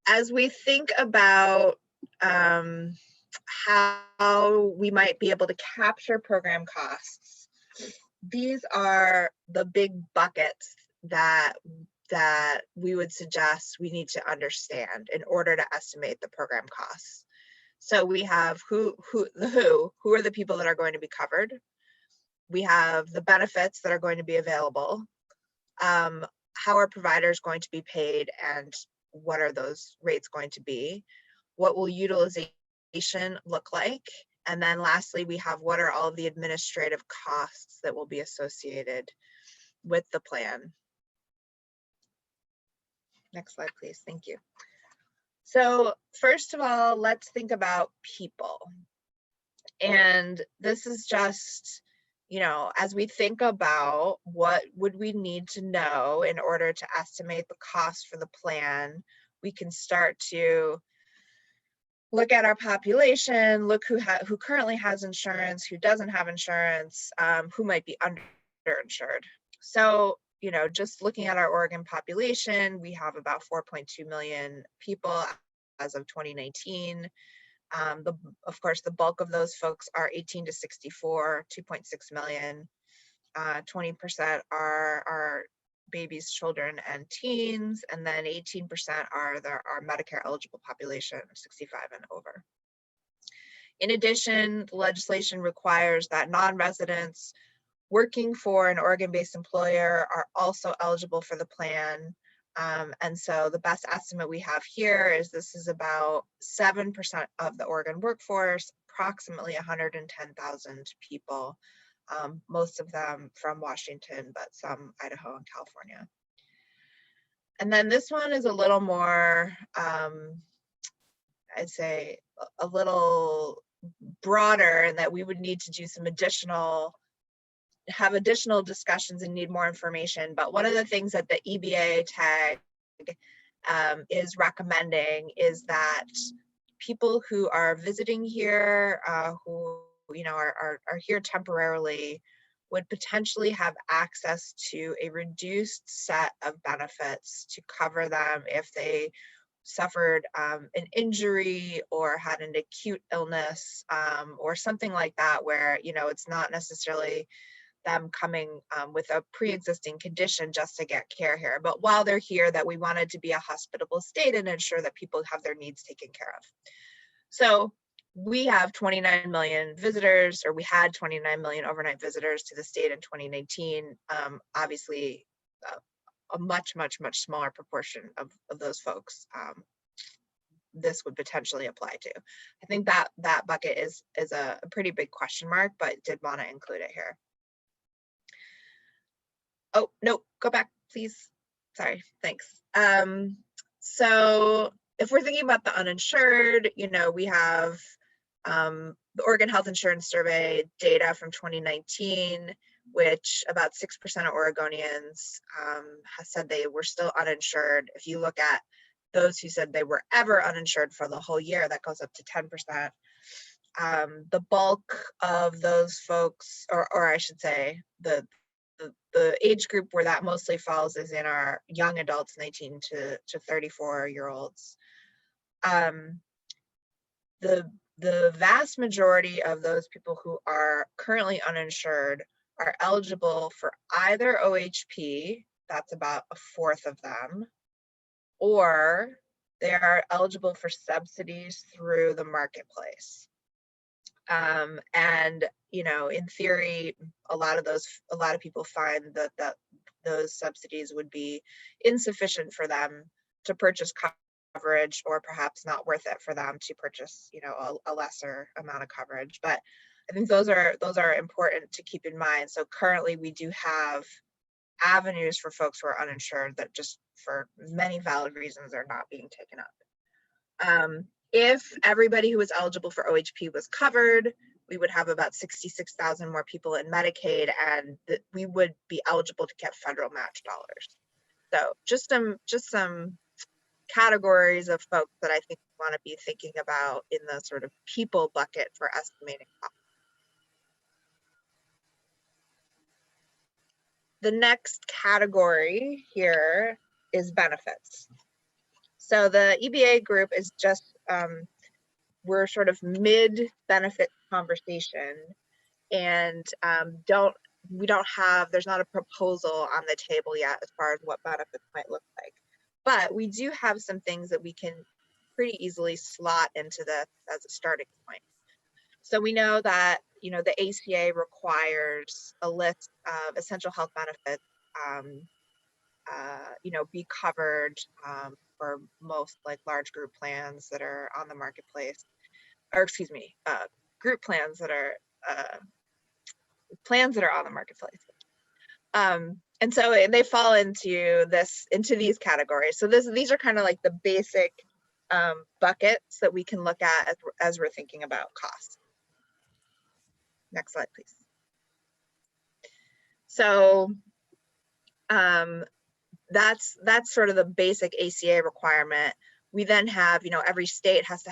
As we think about how we might be able to capture program costs, these are the big buckets that we would suggest we need to understand in order to estimate the program costs. So we have who are the people that are going to be covered. We have the benefits that are going to be available. How are providers going to be paid, and what are those rates going to be? What will utilization look like? And then lastly, we have what are all of the administrative costs that will be associated with the plan. Next slide, please. Thank you. So first of all, let's think about people. And this is just, you know, as we think about what would we need to know in order to estimate the cost for the plan, we can start to look at our population, look who currently has insurance, who doesn't have insurance, who might be underinsured. So, you know, just looking at our Oregon population, we have about 4.2 million people as of 2019. Of course, the bulk of those folks are 18 to 64, 2.6 million. 20% are babies, children, and teens, and then 18% are our Medicare eligible population, 65 and over. In addition, the legislation requires that non-residents working for an Oregon-based employer are also eligible for the plan. And so the best estimate we have here is this is about 7% of the Oregon workforce, approximately 110,000 people, most of them from Washington, but some Idaho and California. And then this one is a little more, I'd say a little broader, in that we would need to do some additional discussions and need more information. But one of the things that the EBA tag is recommending is that people who are visiting here, who you know are here temporarily, would potentially have access to a reduced set of benefits to cover them if they suffered an injury or had an acute illness, or something like that, where you know it's not necessarily them coming with a pre-existing condition just to get care here, but while they're here, that we wanted to be a hospitable state and ensure that people have their needs taken care of. So we have 29 million visitors, or we had 29 million overnight visitors to the state in 2019. Obviously, a much smaller proportion of those folks this would potentially apply to. I think that bucket is a pretty big question mark, but did want to include it here. Oh, no, go back, please. Sorry, thanks. So if we're thinking about the uninsured, you know, we have the Oregon Health Insurance Survey data from 2019, which about 6% of Oregonians has said they were still uninsured. If you look at those who said they were ever uninsured for the whole year, that goes up to 10%. The bulk of those folks, or I should say, the age group where that mostly falls is in our young adults, 19 to 34-year-olds. The vast majority of those people who are currently uninsured are eligible for either OHP, that's about a fourth of them, or they are eligible for subsidies through the marketplace. And you know, in theory, a lot of people find that those subsidies would be insufficient for them to purchase coverage, or perhaps not worth it for them to purchase, you know, a lesser amount of coverage. But I think those are important to keep in mind. So currently we do have avenues for folks who are uninsured that just for many valid reasons are not being taken up. If everybody who was eligible for OHP was covered, we would have about 66,000 more people in Medicaid, and we would be eligible to get federal match dollars. So just some categories of folks that I think we want to be thinking about in the sort of people bucket for estimating costs. The next category here is benefits. So the EBA group is just, we're sort of mid-benefit conversation, and there's not a proposal on the table yet as far as what benefits might look like. But we do have some things that we can pretty easily slot into this as a starting point. So we know that, you know, the ACA requires a list of essential health benefits, you know, be covered for most like large group plans that are on the marketplace, or excuse me, group plans that are on the marketplace. And so they fall into these categories. So these are kind of like the basic buckets that we can look at as we're thinking about costs. Next slide, please. So that's sort of the basic ACA requirement. We then have, you know, every state has to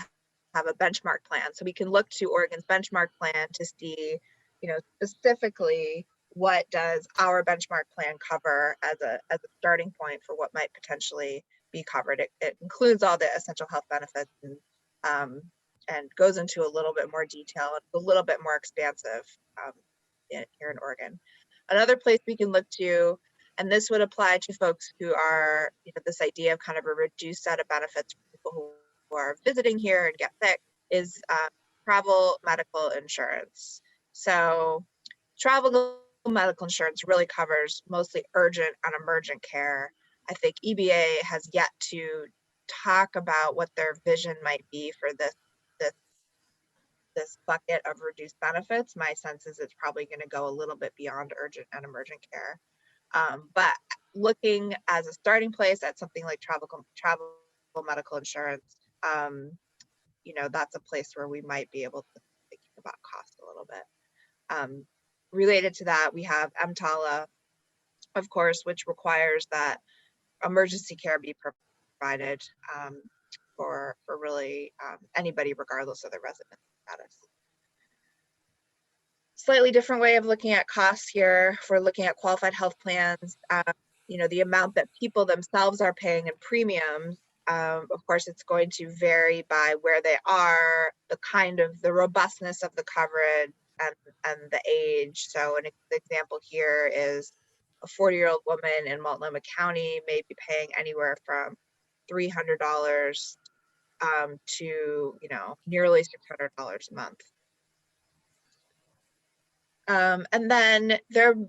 have a benchmark plan. So we can look to Oregon's benchmark plan to see, you know, specifically what does our benchmark plan cover as a starting point for what might potentially be covered. It includes all the essential health benefits and goes into a little bit more detail. It's a little bit more expansive here in Oregon. Another place we can look to, and this would apply to folks who are, you know, this idea of kind of a reduced set of benefits for people who are visiting here and get sick, is travel medical insurance. So travel medical insurance really covers mostly urgent and emergent care. I think EBA has yet to talk about what their vision might be for this bucket of reduced benefits. My sense is it's probably going to go a little bit beyond urgent and emergent care. But looking as a starting place at something like travel medical insurance, you know, that's a place where we might be able to think about cost a little bit. Related to that, we have EMTALA, of course, which requires that emergency care be provided for really anybody, regardless of their resident status. Slightly different way of looking at costs here. If we're looking at qualified health plans, you know, the amount that people themselves are paying in premiums, of course, it's going to vary by where they are, the robustness of the coverage, and the age. So an example here is a 40-year-old woman in Multnomah County may be paying anywhere from $300 to, you know, nearly $600 a month. And then there's,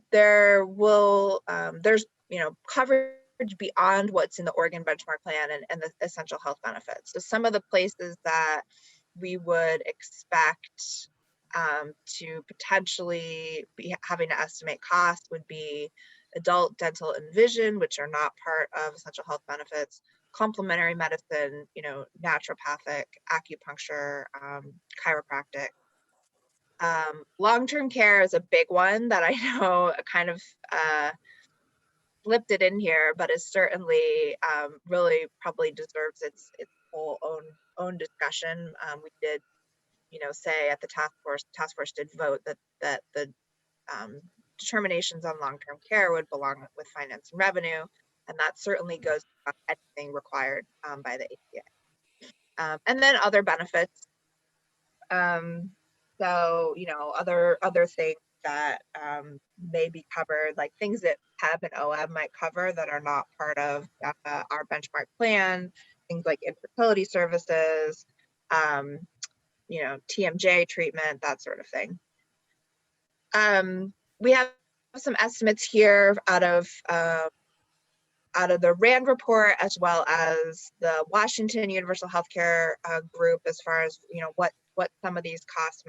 you know, coverage beyond what's in the Oregon benchmark plan and the essential health benefits. So some of the places that we would expect to potentially be having to estimate costs would be adult dental and vision, which are not part of essential health benefits, complementary medicine, you know, naturopathic, acupuncture, chiropractic. Long-term care is a big one that I know kind of slipped it in here, but is certainly really probably deserves its whole own discussion. We did, you know, say at the task force did vote that the determinations on long-term care would belong with finance and revenue, and that certainly goes beyond anything required by the ACA. And then other benefits. So, you know, other things that may be covered, like things that PEB and OEB might cover that are not part of our benchmark plan, things like infertility services, you know, TMJ treatment, that sort of thing. We have some estimates here out of the RAND report, as well as the Washington Universal Healthcare group, as far as, you know, what some of these costs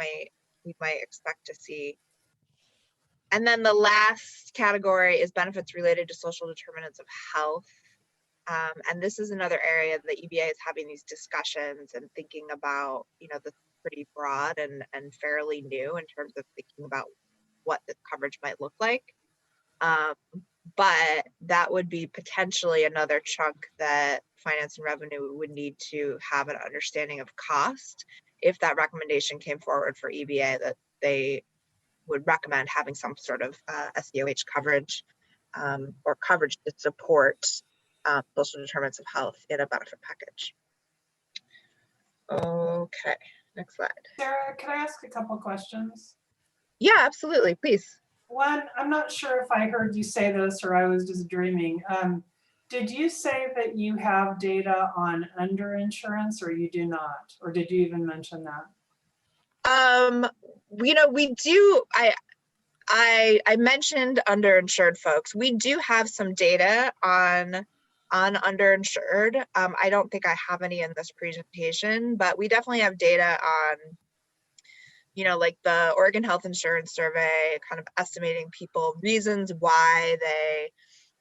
we might expect to see. And then the last category is benefits related to social determinants of health. And this is another area that EBA is having these discussions and thinking about, the pretty broad and fairly new in terms of thinking about what this coverage might look like. But that would be potentially another chunk that finance and revenue would need to have an understanding of cost if that recommendation came forward for EBA that they would recommend having some sort of SDOH coverage or coverage to support social determinants of health in a benefit package. Okay, next slide. Sarah, can I ask a couple questions? Yeah, absolutely, please. One, I'm not sure if I heard you say this or I was just dreaming. Did you say that you have data on underinsurance or you do not? Or did you even mention that? We do, I mentioned underinsured folks. We do have some data on underinsured. I don't think I have any in this presentation, but we definitely have data on, like the Oregon Health Insurance Survey, kind of estimating people, reasons why they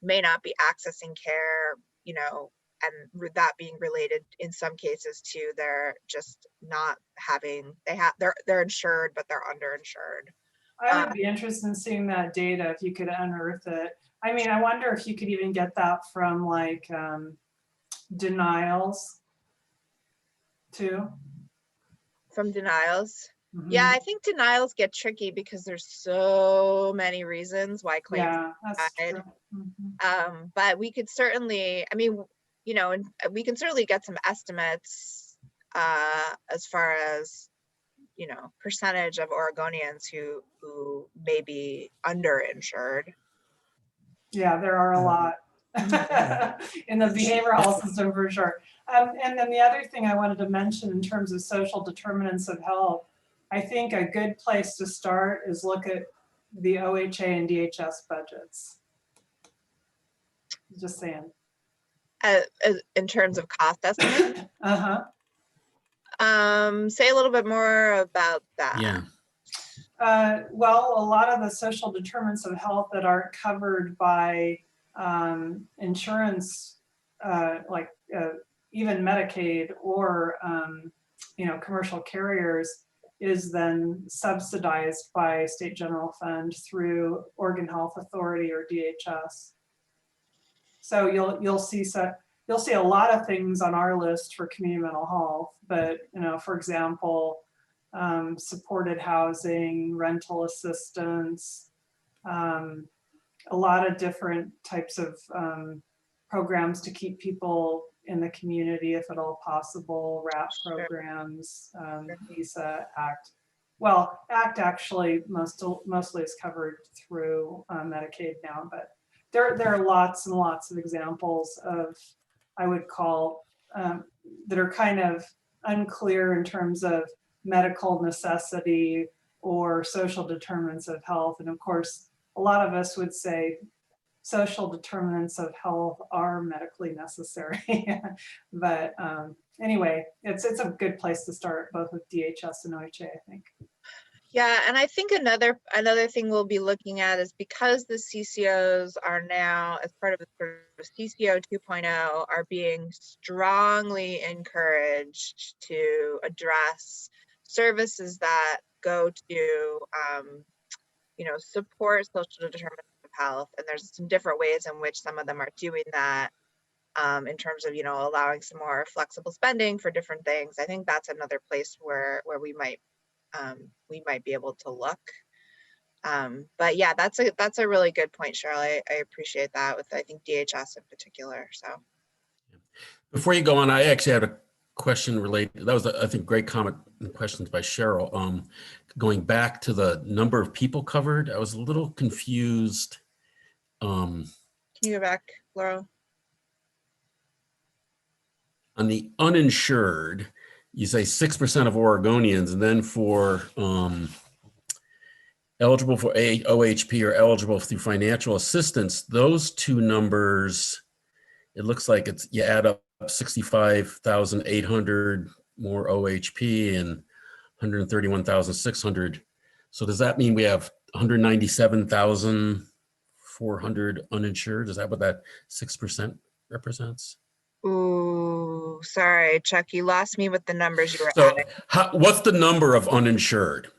may not be accessing care, and that being related in some cases to they're just not having, they're insured, but they're underinsured. I would be interested in seeing that data if you could unearth it. I mean, I wonder if you could even get that from like denials too. From denials? Mm-hmm. Yeah, I think denials get tricky because there's so many reasons why claims. Yeah, that's true. Mm-hmm. But we could certainly, and we can certainly get some estimates as far as, percentage of Oregonians who may be underinsured. Yeah, there are a lot in the behavioral health system for sure. And then the other thing I wanted to mention in terms of social determinants of health, I think a good place to start is look at the OHA and DHS budgets. Just saying. In terms of cost estimate? Uh-huh. Say a little bit more about that. Yeah. Well, a lot of the social determinants of health that aren't covered by insurance, like even Medicaid or commercial carriers, is then subsidized by State General Fund through Oregon Health Authority or DHS. So you'll see a lot of things on our list for community mental health, but for example, supported housing, rental assistance, a lot of different types of programs to keep people in the community if at all possible, RAP programs, Visa, ACT. Well, ACT actually mostly is covered through Medicaid now, but there are lots and lots of examples of, I would call, that are kind of unclear in terms of medical necessity or social determinants of health. And of course, a lot of us would say social determinants of health are medically necessary. But anyway, it's a good place to start, both with DHS and OHA, I think. Yeah, and I think another thing we'll be looking at is because the CCOs are now, as part of the CCO 2.0, are being strongly encouraged to address services that go to, support social determinants of health. And there's some different ways in which some of them are doing that in terms of, allowing some more flexible spending for different things. I think that's another place where we might be able to look. But yeah, that's a really good point, Cheryl. I appreciate that with, I think, DHS in particular. So Before you go on, I actually had a question related. That was, I think, great comment and questions by Cheryl. Going back to the number of people covered, I was a little confused. Can you go back, Laurel? On the uninsured, you say 6% of Oregonians, and then for eligible for OHP or eligible through financial assistance, those two numbers, it looks like you add up 65,800 more OHP and 131,600. So does that mean we have 197,400 uninsured? Is that what that 6%? represents? Ooh, sorry, Chuck, you lost me with the numbers you were So adding. what's the number of uninsured?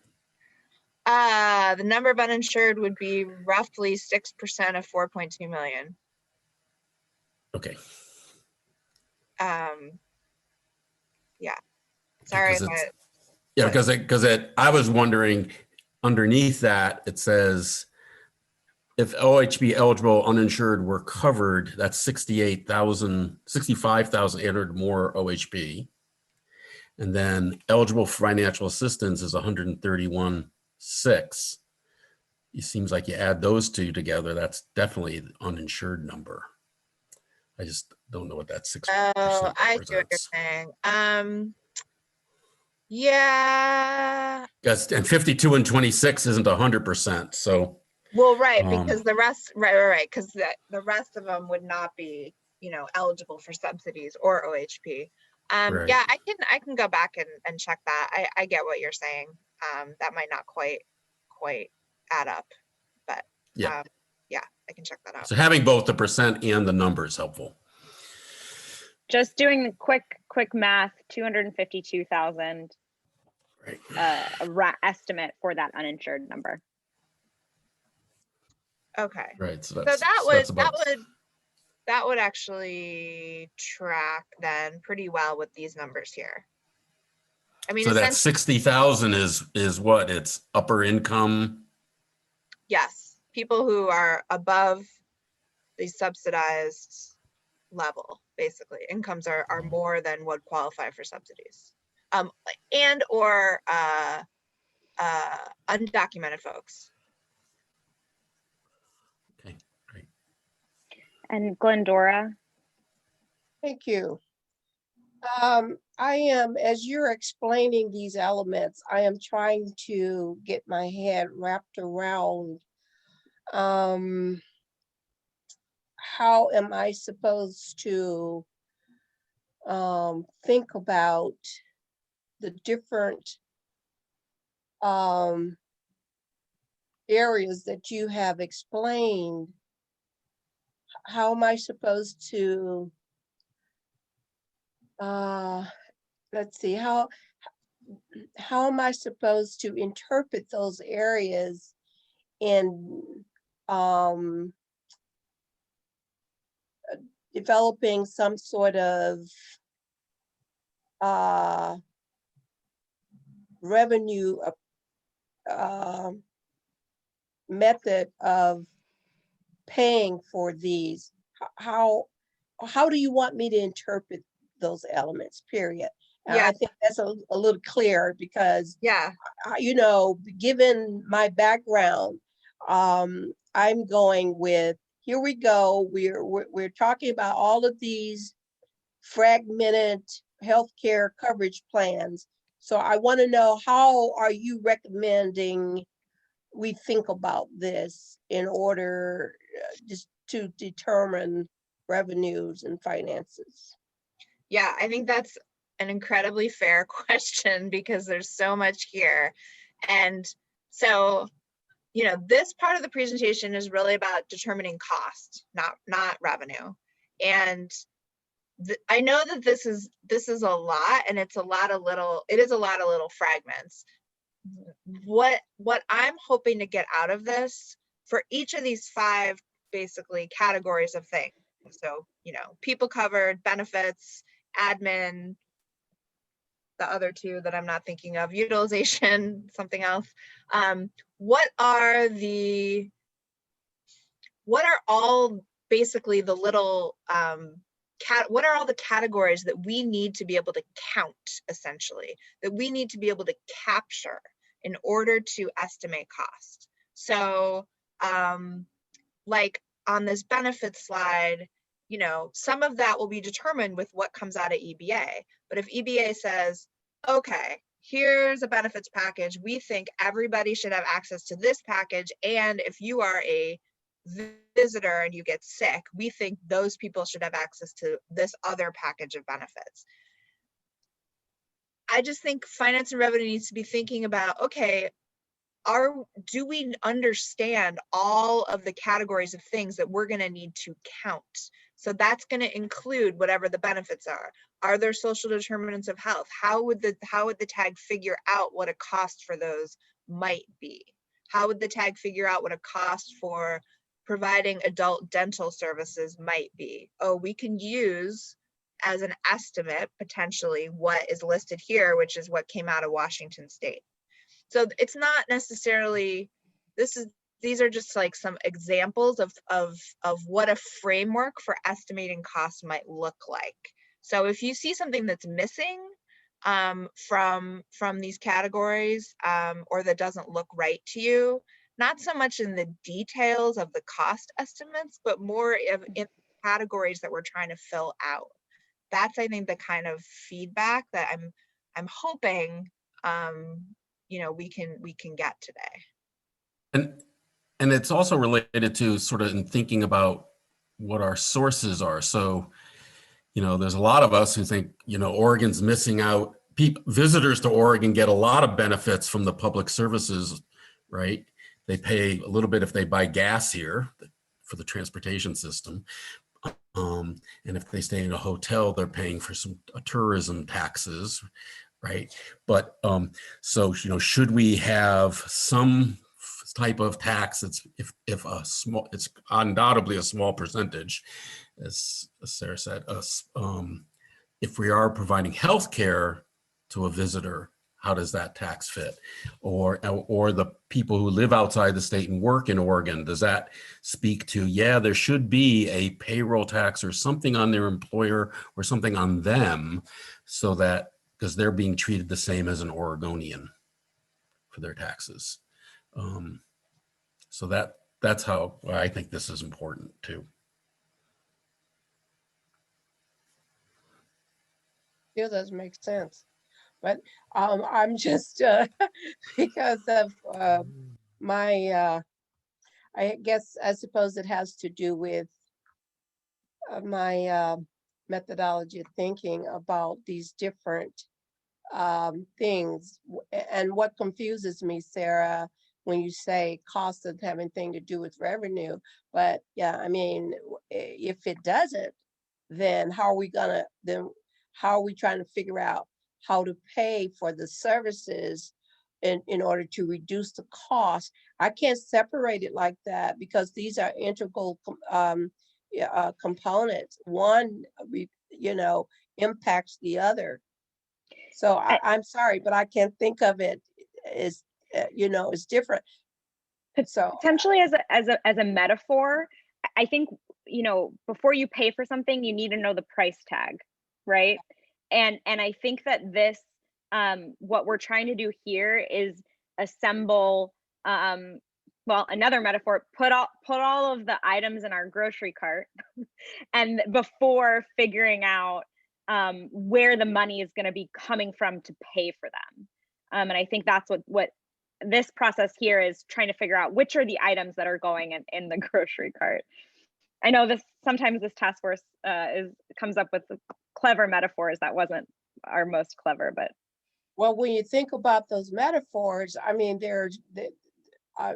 The number of uninsured would be roughly 6% of 4.2 million. Okay. Yeah. Sorry Because if I, yeah, what? because I was wondering underneath that it says if OHB eligible uninsured were covered, that's 65,800 more OHB. And then eligible for financial assistance is 131,600. It seems like you add those two together, that's definitely the uninsured number. I just don't know what that 6% Oh, I see what you're represents. saying. Yeah. And 52 and 26 isn't 100%. So Well, right, because the rest, right, because the rest of them would not be, eligible for subsidies or OHP. Right. Yeah, I can go back and check that. I get what you're saying. That might not quite add up, but Yeah. yeah, I can check that out. So having both the percent and the number is helpful. Just doing the quick math, 252,000 Right. estimate for that uninsured number. Okay. Right. So that would actually track then pretty well with these numbers here. I mean, so that 60,000 is what? It's upper income. Yes, people who are above the subsidized level, basically incomes are more than would qualify for subsidies, and or undocumented folks. Okay, great. And Glendora? Thank you. I am, as you're explaining these elements, I am trying to get my head wrapped around how am I supposed to think about the different areas that you have explained. How am I supposed to let's see, how am I supposed to interpret those areas in developing some sort of revenue method of paying for these? How do you want me to interpret those elements, period? And Yeah. I think that's a little clear because, Yeah. Given my background, I'm going with, here we go. We're talking about all of these fragmented healthcare coverage plans. So I want to know, how are you recommending we think about this in order just to determine revenues and finances? Yeah, I think that's an incredibly fair question because there's so much here. And so, this part of the presentation is really about determining cost, not revenue. And I know that this is a lot, and it is a lot of little fragments. What I'm hoping to get out of this for each of these 5 basically categories of things. So, people covered, benefits, admin, the other 2 that I'm not thinking of, utilization, something else. What are all basically the little what are all the categories that we need to be able to count, essentially, that we need to be able to capture in order to estimate cost? So like on this benefit slide, some of that will be determined with what comes out of EBA. But if EBA says, okay, here's a benefits package, we think everybody should have access to this package, and if you are a visitor and you get sick, we think those people should have access to this other package of benefits. I just think finance and revenue needs to be thinking about, okay, do we understand all of the categories of things that we're going to need to count? So that's going to include whatever the benefits are. Are there social determinants of health? How would the tag figure out what a cost for those might be? How would the tag figure out what a cost for providing adult dental services might be? Oh, we can use as an estimate potentially what is listed here, which is what came out of Washington State. So it's not necessarily, these are just like some examples of what a framework for estimating costs might look like. So if you see something that's missing from these categories or that doesn't look right to you, not so much in the details of the cost estimates, but more in categories that we're trying to fill out. That's, I think, the kind of feedback that I'm hoping we can get today. And it's also related to sort of in thinking about what our sources are. So, there's a lot of us who think, Oregon's missing out. Visitors to Oregon get a lot of benefits from the public services, right? They pay a little bit if they buy gas here for the transportation system. And if they stay in a hotel, they're paying for some tourism taxes, right? But so should we have some type of tax that's if a small, it's undoubtedly a small percentage, as Sarah said, if we are providing health care to a visitor, how does that tax fit? Or the people who live outside the state and work in Oregon, does that speak to, yeah, there should be a payroll tax or something on their employer or something on them, so that, because they're being treated the same as an Oregonian for their taxes. So that's how I think this is important too. It does make sense. But I'm just because of my, I suppose it has to do with my methodology of thinking about these different things. And what confuses me, Sarah, when you say cost doesn't have anything to do with revenue, but yeah, I mean, if it doesn't, then how are we trying to figure out how to pay for the services in order to reduce the cost? I can't separate it like that because these are integral components. One, impacts the other. So I'm sorry, but I can't think of it as, it's different. So potentially as a metaphor, I think, before you pay for something, you need to know the price tag, right? And I think that this, what we're trying to do here is assemble, well, another metaphor, put all of the items in our grocery cart and before figuring out where the money is going to be coming from to pay for them. And I think that's what this process here is, trying to figure out which are the items that are going in the grocery cart. I know sometimes this task force comes up with clever metaphors that wasn't our most clever, but. Well, when you think about those metaphors, I mean, I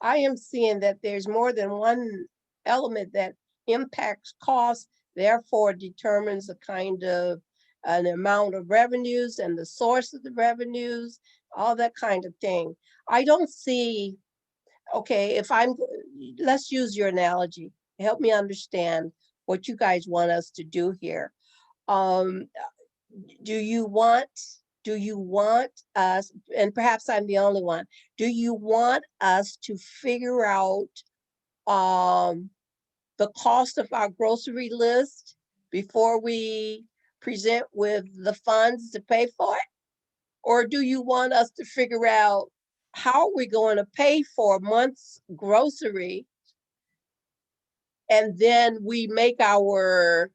am seeing that there's more than one element that impacts cost, therefore determines a kind of an amount of revenues and the source of the revenues, all that kind of thing. I don't see, okay, let's use your analogy. Help me understand what you guys want us to do here. Do you want us, and perhaps I'm the only one, do you want us to figure out the cost of our grocery list before we present with the funds to pay for it? Or do you want us to figure out how we're going to pay for a month's grocery, and then we make our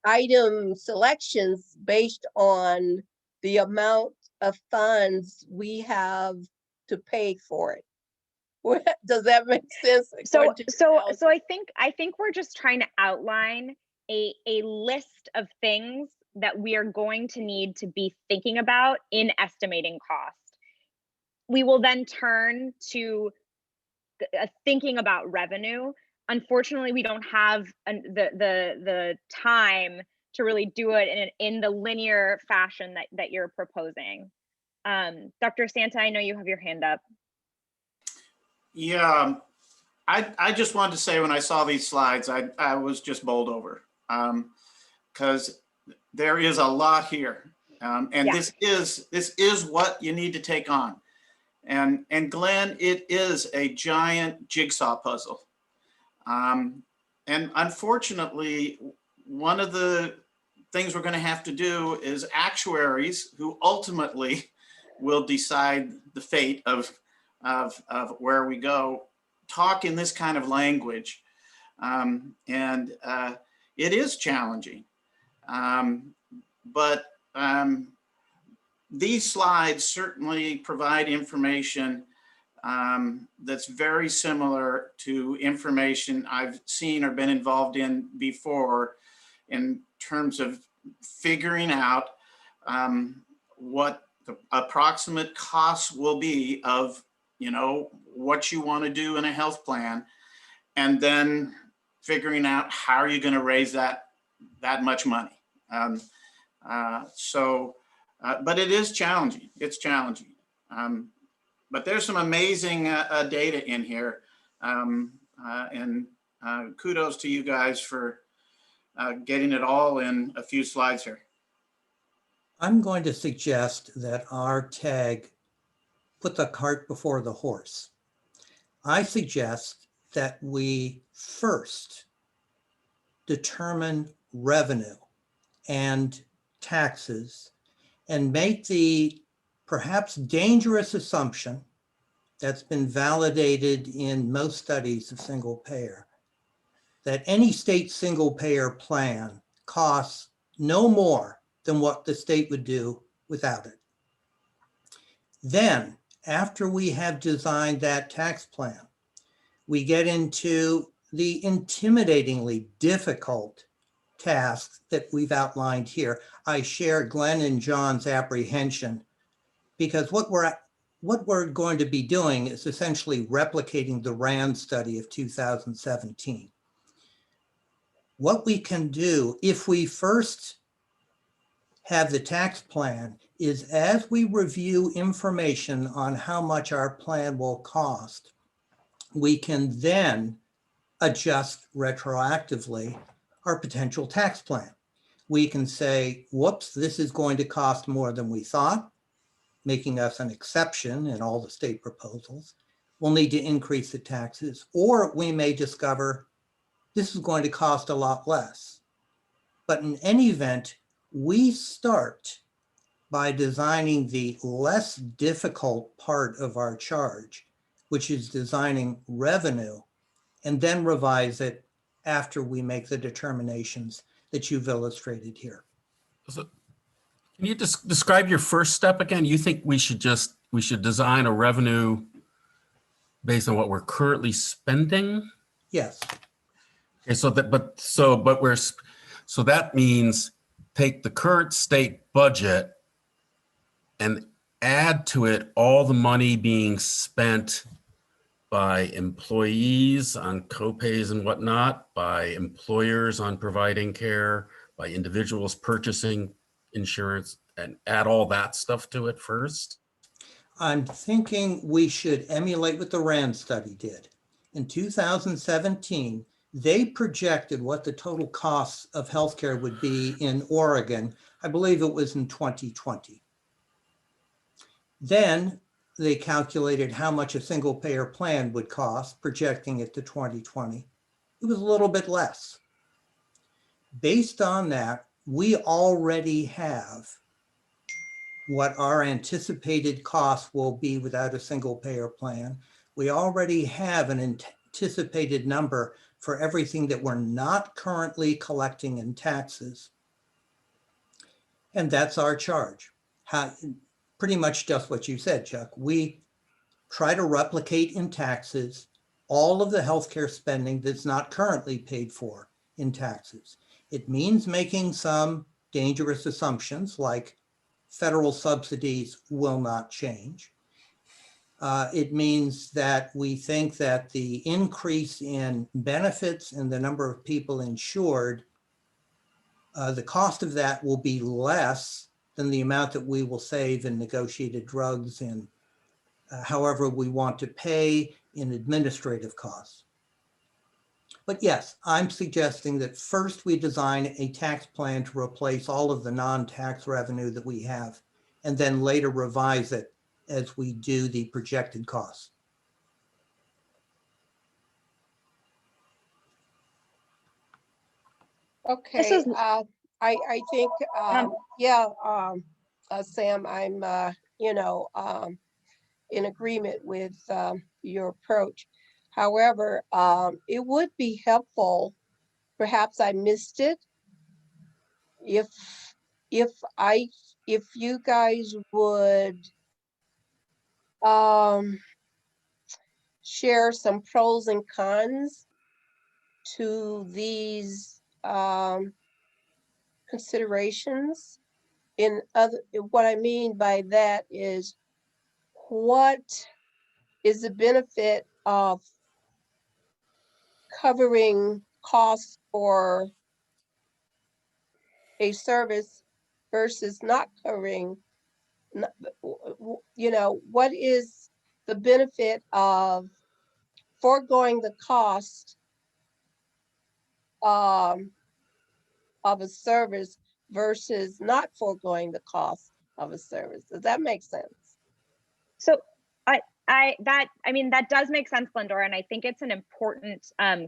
item selections based on the amount of funds we have to pay for it? Does that make sense? So I think we're just trying to outline a list of things that we are going to need to be thinking about in estimating cost. we will then turn to thinking about revenue. Unfortunately, we don't have the time to really do it in the linear fashion that you're proposing. Dr. Santa, I know you have your hand up. Yeah, I just wanted to say when I saw these slides, I was just bowled over because there is a lot here. And Yeah. this is what you need to take on. And Glenn, it is a giant jigsaw puzzle. And unfortunately, one of the things we're going to have to do is actuaries who ultimately will decide the fate of where we go talk in this kind of language. It is challenging. But these slides certainly provide information that's very similar to information I've seen or been involved in before in terms of figuring out what the approximate costs will be of, you know, what you want to do in a health plan, and then figuring out how are you going to raise that much money. But it is challenging. It's challenging. But there's some amazing data in here. Kudos to you guys for getting it all in a few slides here. I'm going to suggest that our tag put the cart before the horse. I suggest that we first determine revenue and taxes and make the perhaps dangerous assumption that's been validated in most studies of single payer, that any state single payer plan costs no more than what the state would do without it. Then, after we have designed that tax plan, we get into the intimidatingly difficult tasks that we've outlined here. I share Glenn and John's apprehension because what we're going to be doing is essentially replicating the RAND study of 2017. What we can do if we first have the tax plan is, as we review information on how much our plan will cost, we can then adjust retroactively our potential tax plan. We can say, whoops, this is going to cost more than we thought, making us an exception in all the state proposals. We'll need to increase the taxes, or we may discover this is going to cost a lot less. But in any event, we start by designing the less difficult part of our charge, which is designing revenue, and then revise it after we make the determinations that you've illustrated here. So, can you just describe your first step again? You think we should design a revenue based on what we're currently spending? Yes. Okay, so that means take the current state budget and add to it all the money being spent by employees on copays and whatnot, by employers on providing care, by individuals purchasing insurance, and add all that stuff to it first? I'm thinking we should emulate what the RAND study did. In 2017, they projected what the total costs of healthcare would be in Oregon. I believe it was in 2020. Then they calculated how much a single payer plan would cost, projecting it to 2020. It was a little bit less. Based on that, we already have what our anticipated costs will be without a single payer plan. We already have an anticipated number for everything that we're not currently collecting in taxes. And that's our charge. Pretty much just what you said, Chuck. We try to replicate in taxes all of the healthcare spending that's not currently paid for in taxes. It means making some dangerous assumptions like federal subsidies will not change. It means that we think that the increase in benefits and the number of people insured, the cost of that will be less than the amount that we will save in negotiated drugs and however we want to pay in administrative costs. But yes, I'm suggesting that first we design a tax plan to replace all of the non-tax revenue that we have, and then later revise it as we do the projected costs. Okay, is- I think, yeah, Sam, I'm, in agreement with your approach. However, it would be helpful, perhaps I missed it, if you guys would share some pros and cons to these considerations. What I mean by that is, what is the benefit of covering costs for a service versus not covering? What is the benefit of foregoing the cost of a service versus not foregoing the cost of a service? Does that make sense? So that does make sense, Glendora, and I think it's an important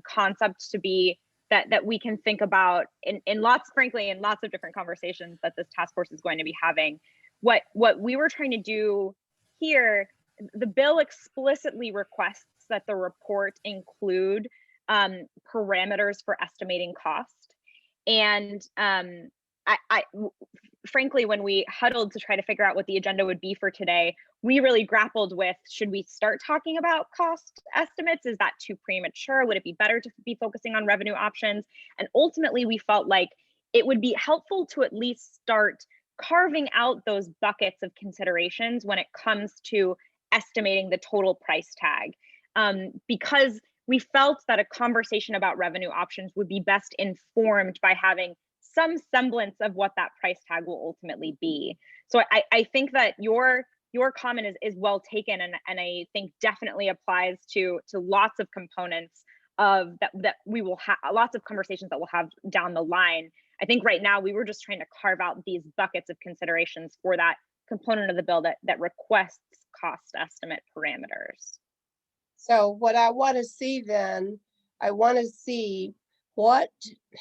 concept to be that we can think about in lots of different conversations that this task force is going to be having. What we were trying to do here, the bill explicitly requests that the report include parameters for estimating cost. And frankly, when we huddled to try to figure out what the agenda would be for today, we really grappled with, should we start talking about cost estimates? Is that too premature? Would it be better to be focusing on revenue options? And ultimately, we felt like it would be helpful to at least start carving out those buckets of considerations when it comes to estimating the total price tag. Because we felt that a conversation about revenue options would be best informed by having some semblance of what that price tag will ultimately be. So I think that your comment is well taken, and I think definitely applies to lots of components of that we will have, lots of conversations that we'll have down the line. I think right now we were just trying to carve out these buckets of considerations for that component of the bill that requests cost estimate parameters. So what I want to see then, I want to see what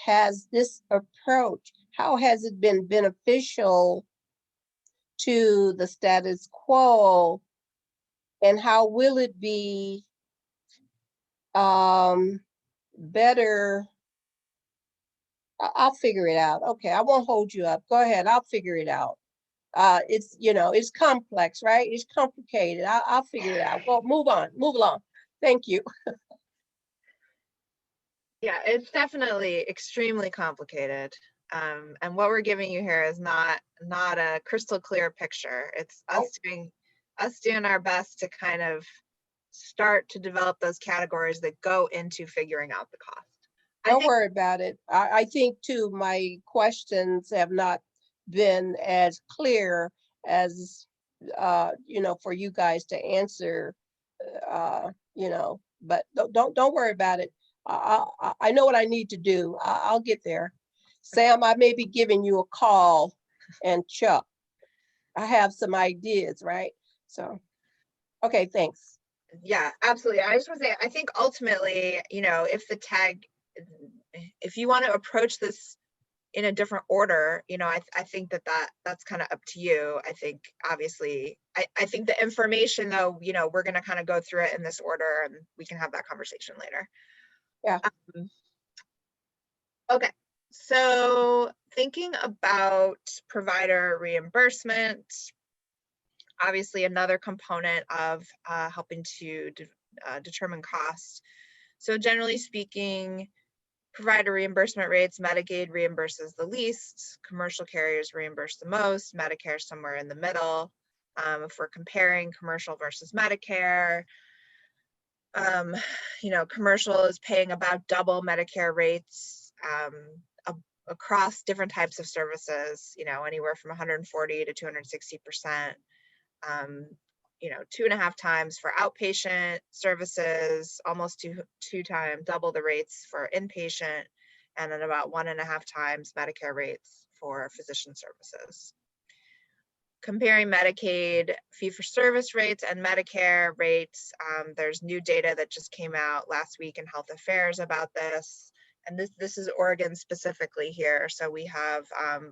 has this approach, how has it been beneficial to the status quo, and how will it be better? I'll figure it out. Okay, I won't hold you up. Go ahead, I'll figure it out. It's complex, right? It's complicated. I'll figure it out. Well, move along. Thank you. Yeah, it's definitely extremely complicated. And what we're giving you here is not a crystal clear picture. It's us doing our best to kind of start to develop those categories that go into figuring out the cost. Don't worry about it. I think too, my questions have not been as clear as, for you guys to answer, but don't worry about it. I know what I need to do. I'll get there. Sam, I may be giving you a call, and Chuck, I have some ideas, right? So, okay, thanks. Yeah, absolutely. I just want to say, I think ultimately, if you want to approach this in a different order, I think that's kind of up to you. I think obviously, I think the information though, we're going to kind of go through it in this order, and we can have that conversation later. Yeah. Okay. So thinking about provider reimbursement, obviously another component of helping to determine cost. So generally speaking, provider reimbursement rates, Medicaid reimburses the least, commercial carriers reimburse the most, Medicare somewhere in the middle. If we're comparing commercial versus Medicare, you know, commercial is paying about double Medicare rates across different types of services, you know, anywhere from 140 to 260%. You know, 2.5 times for outpatient services, almost two times, double the rates for inpatient, and then about 1.5 times Medicare rates for physician services. Comparing Medicaid fee-for-service rates and Medicare rates, there's new data that just came out last week in Health Affairs about this. And this is Oregon specifically here. So we have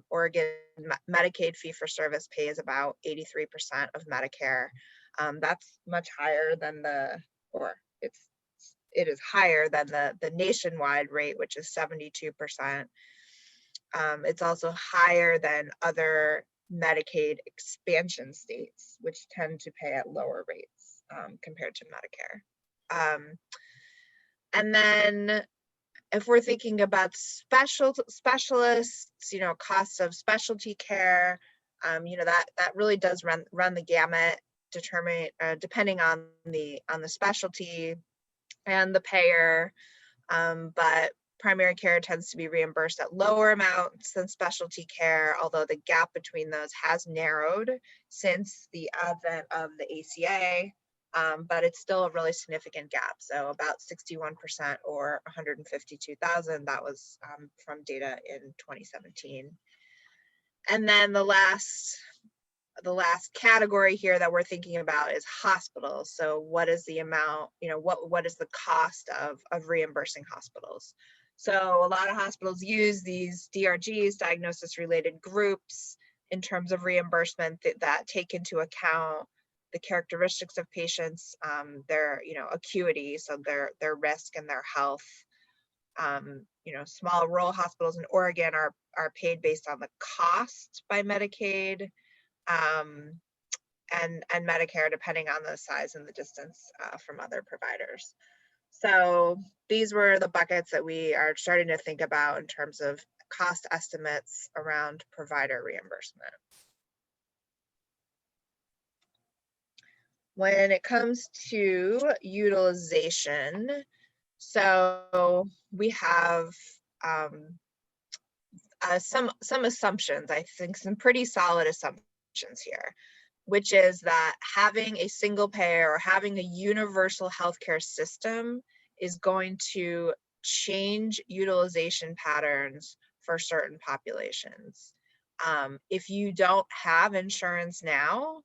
Oregon Medicaid fee-for-service pays about 83% of Medicare. That's much higher than it is higher than the nationwide rate, which is 72%. It's also higher than other Medicaid expansion states, which tend to pay at lower rates compared to Medicare. And then if we're thinking about specialists, you know, costs of specialty care, you know, that really does run the gamut, depending on the specialty and the payer, but primary care tends to be reimbursed at lower amounts than specialty care, although the gap between those has narrowed since the advent of the ACA, but it's still a really significant gap. So about 61% or 152,000, that was from data in 2017. And then the last category here that we're thinking about is hospitals. So what is the amount, you know, what is the cost of reimbursing hospitals? So a lot of hospitals use these DRGs, diagnosis related groups, in terms of reimbursement that take into account the characteristics of patients, their, you know, acuity, so their risk and their health. You know, small rural hospitals in Oregon are paid based on the cost by Medicaid and Medicare, depending on the size and the distance from other providers. So these were the buckets that we are starting to think about in terms of cost estimates around provider reimbursement. When it comes to utilization, so we have some assumptions, I think some pretty solid assumptions here, which is that having a single payer or having a universal healthcare system is going to change utilization patterns for certain populations. If you don't have insurance now,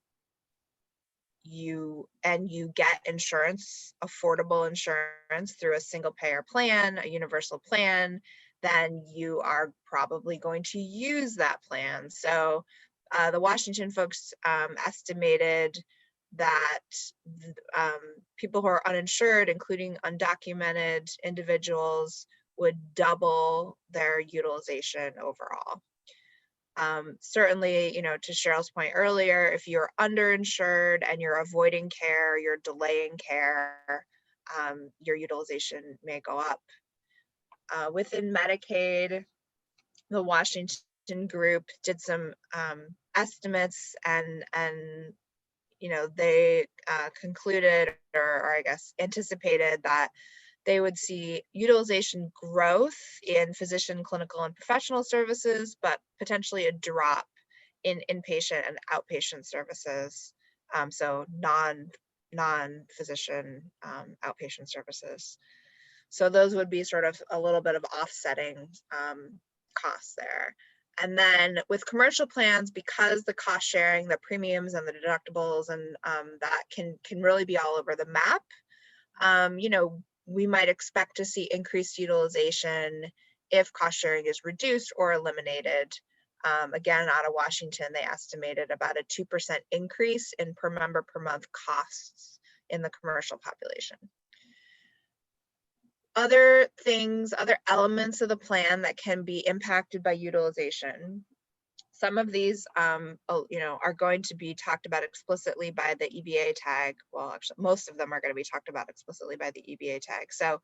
you get insurance, affordable insurance through a single payer plan, a universal plan, then you are probably going to use that plan. So the Washington folks estimated that people who are uninsured, including undocumented individuals, would double their utilization overall. Certainly, you know, to Cheryl's point earlier, if you're underinsured and you're avoiding care, you're delaying care, your utilization may go up. Within Medicaid, the Washington group did some estimates, and you know, they concluded, or I guess anticipated, that they would see utilization growth in physician, clinical, and professional services, but potentially a drop in inpatient and outpatient services. So non-physician outpatient services. So those would be sort of a little bit of offsetting costs there. And then with commercial plans, because the cost sharing, the premiums and the deductibles, and that can really be all over the map, you know, we might expect to see increased utilization if cost sharing is reduced or eliminated. Again, out of Washington, they estimated about a 2% increase in per member per month costs in the commercial population. Other things, other elements of the plan that can be impacted by utilization. Some of these, you know, are going to be talked about explicitly by the EBA tag. Well, actually, most of them are going to be talked about explicitly by the EBA tag. So,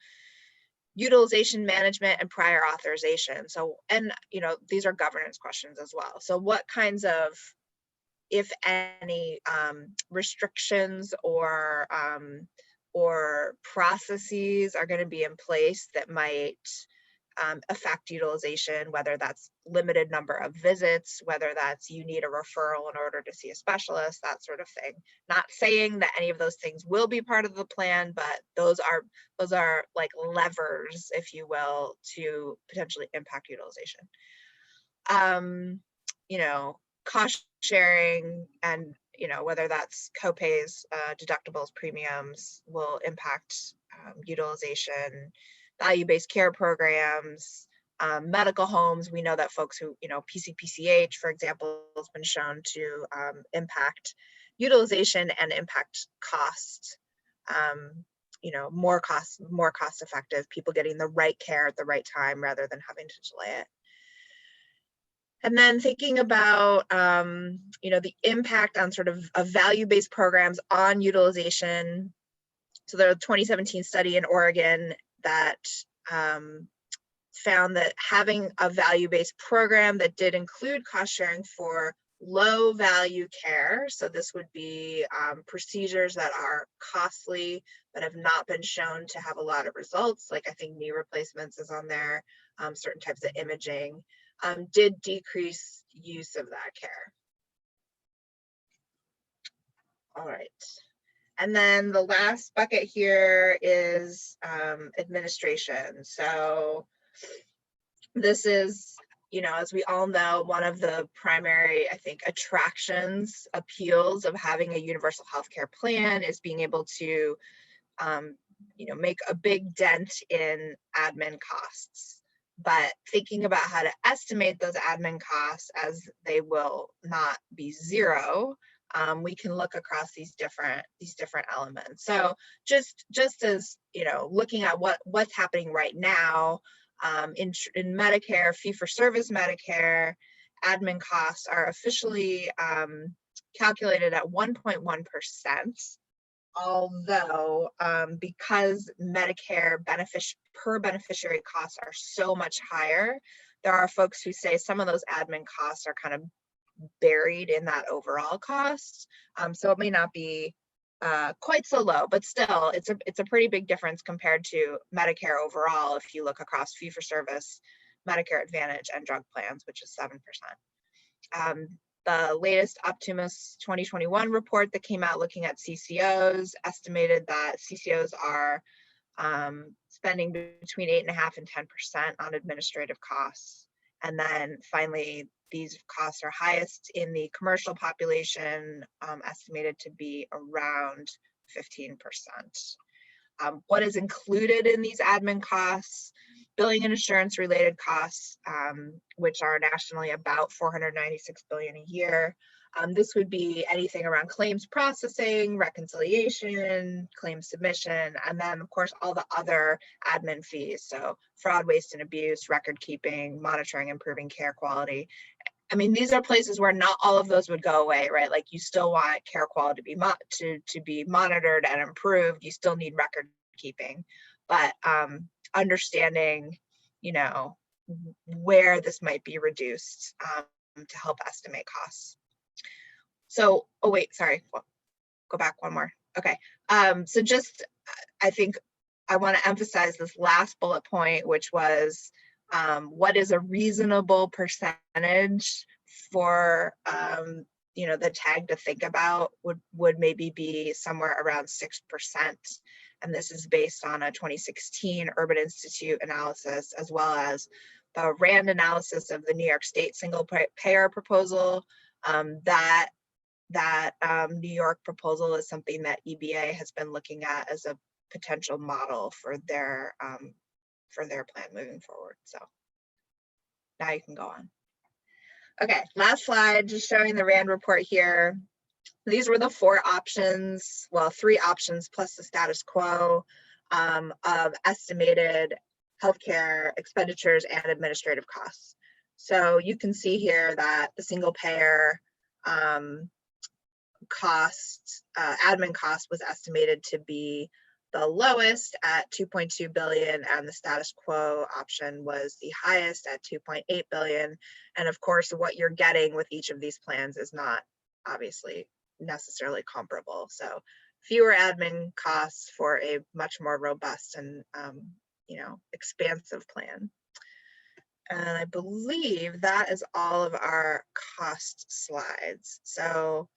utilization management and prior authorization. So, and you know, these are governance questions as well. So, what kinds of if any restrictions or processes are going to be in place that might affect utilization, whether that's limited number of visits, whether that's you need a referral in order to see a specialist, that sort of thing. Not saying that any of those things will be part of the plan, but those are like levers, if you will, to potentially impact utilization. You know, cost sharing and, you know, whether that's copays, deductibles, premiums will impact utilization. Value-based care programs, medical homes. We know that folks who, you know, PCPCH, for example, has been shown to impact utilization and impact cost. You know, more cost effective, people getting the right care at the right time rather than having to delay it. And then thinking about, you know, the impact on sort of value-based programs on utilization. So there was a 2017 study in Oregon that found that having a value-based program that did include cost sharing for low value care, so this would be procedures that are costly but have not been shown to have a lot of results, like I think knee replacements is on there, certain types of imaging, did decrease use of that care. All right. And then the last bucket here is administration. So this is, you know, as we all know, one of the primary, I think, attractions, appeals of having a universal healthcare plan is being able to, you know, make a big dent in admin costs. But thinking about how to estimate those admin costs, as they will not be zero, we can look across these different elements. So just as, you know, looking at what's happening right now in Medicare, fee-for-service Medicare, admin costs are officially calculated at 1.1%. Although because Medicare per beneficiary costs are so much higher, there are folks who say some of those admin costs are kind of buried in that overall cost. So it may not be quite so low, but still it's a pretty big difference compared to Medicare overall if you look across fee-for-service, Medicare Advantage, and drug plans, which is 7%. The latest Optimus 2021 report that came out looking at CCOs estimated that CCOs are spending between 8.5% and 10% on administrative costs. And then finally, these costs are highest in the commercial population, estimated to be around 15%. What is included in these admin costs? Billing and insurance related costs, which are nationally about $496 billion a year. This would be anything around claims processing, reconciliation, claims submission, and then of course all the other admin fees. So fraud, waste and abuse, record keeping, monitoring, improving care quality. I mean, these are places where not all of those would go away, right? Like you still want care quality to be monitored and improved. You still need record keeping, but understanding, you know, where this might be reduced to help estimate costs. So, oh wait, sorry, go back one more. Okay, so just, I think I want to emphasize this last bullet point, which was what is a reasonable percentage for you know, the tag to think about would maybe be somewhere around 6%. And this is based on a 2016 Urban Institute analysis, as well as the RAND analysis of the New York State single payer proposal. That New York proposal is something that EBA has been looking at as a potential model for their plan moving forward. So now you can go on. Okay, last slide, just showing the RAND report here. These were the 4 options, well, 3 options plus the status quo of estimated healthcare expenditures and administrative costs. So you can see here that the single payer cost, admin cost was estimated to be the lowest at 2.2 billion, and the status quo option was the highest at 2.8 billion. And of course, what you're getting with each of these plans is not obviously necessarily comparable. So fewer admin costs for a much more robust and expansive plan. And I believe that is all of our cost slides. So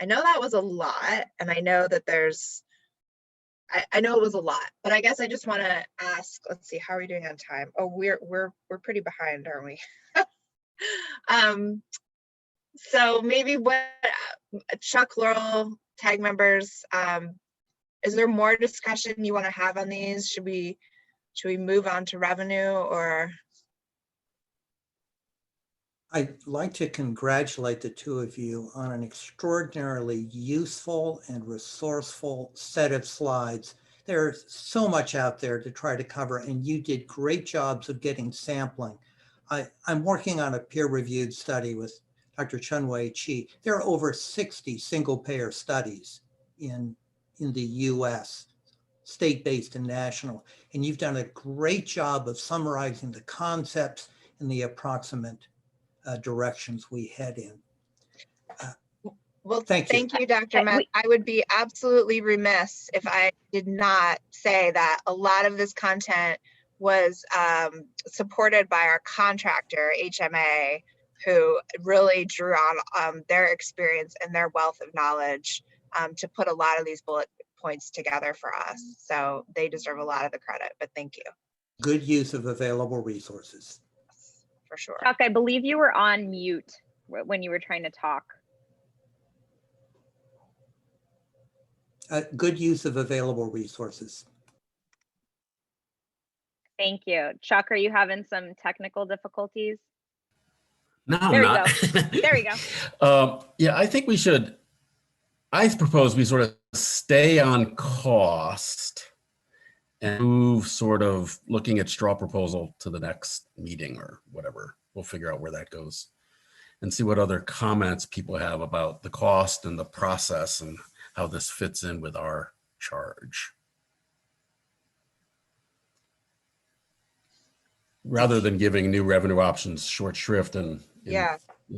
I know that was a lot, and I know that I know it was a lot, but I guess I just want to ask, let's see, how are we doing on time? Oh, we're pretty behind, aren't we? So maybe Chuck, Laurel, tag members, is there more discussion you want to have on these? Should we move on to revenue, or? I'd like to congratulate the two of you on an extraordinarily useful and resourceful set of slides. There's so much out there to try to cover, and you did great jobs of getting sampling. I'm working on a peer-reviewed study with Dr. Chunwei Chi. There are over 60 single-payer studies in the US, state-based and national, and you've done a great job of summarizing the concepts and the approximate directions we head in. Well, thank you. Thank you, Dr. Metz. I would be absolutely remiss if I did not say that a lot of this content was supported by our contractor, HMA, who really drew on their experience and their wealth of knowledge to put a lot of these bullet points together for us. So they deserve a lot of the credit, but thank you. Good use of available resources. For sure. Chuck, I believe you were on mute when you were trying to talk. Good use of available resources. Thank you. Chuck, are you having some technical difficulties? No, There I'm not. you go. There we go. Yeah, I think I propose we sort of stay on cost and move sort of looking at straw proposal to the next meeting or whatever. We'll figure out where that goes and see what other comments people have about the cost and the process and how this fits in with our charge. Rather than giving new revenue options short shrift and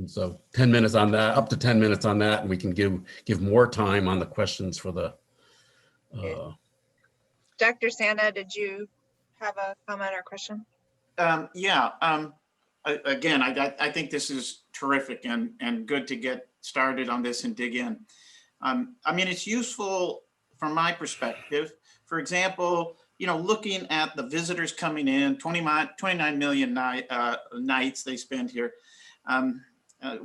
so 10 minutes on that, up to 10 minutes on that, and we can give more time on the questions for the Dr. Sanda, did you have a comment or question? Again, I think this is terrific and good to get started on this and dig in. I mean, it's useful from my perspective. For example, looking at the visitors coming in, 29 million nights they spend here.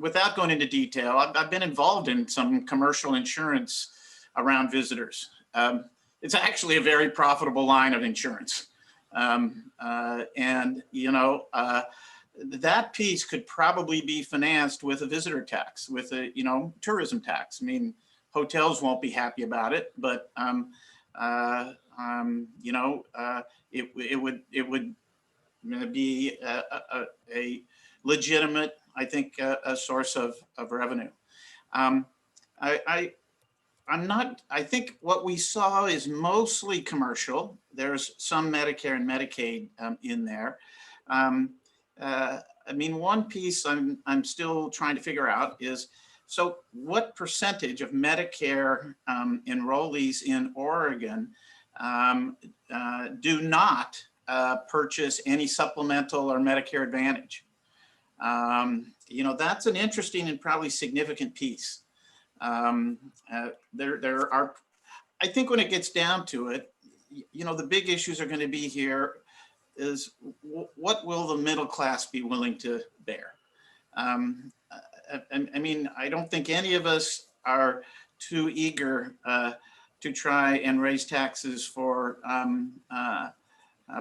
Without going into detail, I've been involved in some commercial insurance around visitors. It's actually a very profitable line of insurance. That piece could probably be financed with a visitor tax, with a tourism tax. I mean, hotels won't be happy about it, but it would be a legitimate, I think, a source of revenue. I think what we saw is mostly commercial. There's some Medicare and Medicaid in there. I mean, one piece I'm still trying to figure out is, so what percentage of Medicare enrollees in Oregon do not purchase any supplemental or Medicare Advantage? That's an interesting and probably significant piece. There are, I think when it gets down to it, the big issues are going to be here is what will the middle class be willing to bear? I mean, I don't think any of us are too eager to try and raise taxes for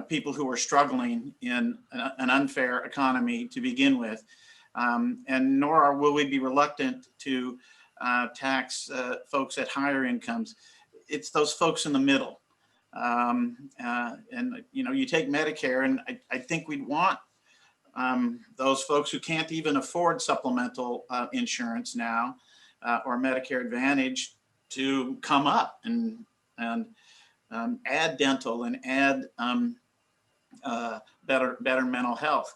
people who are struggling in an unfair economy to begin with. And nor will we be reluctant to tax folks at higher incomes. It's those folks in the middle. You take Medicare, and I think we'd want those folks who can't even afford supplemental insurance now or Medicare Advantage to come up and add dental and add better mental health.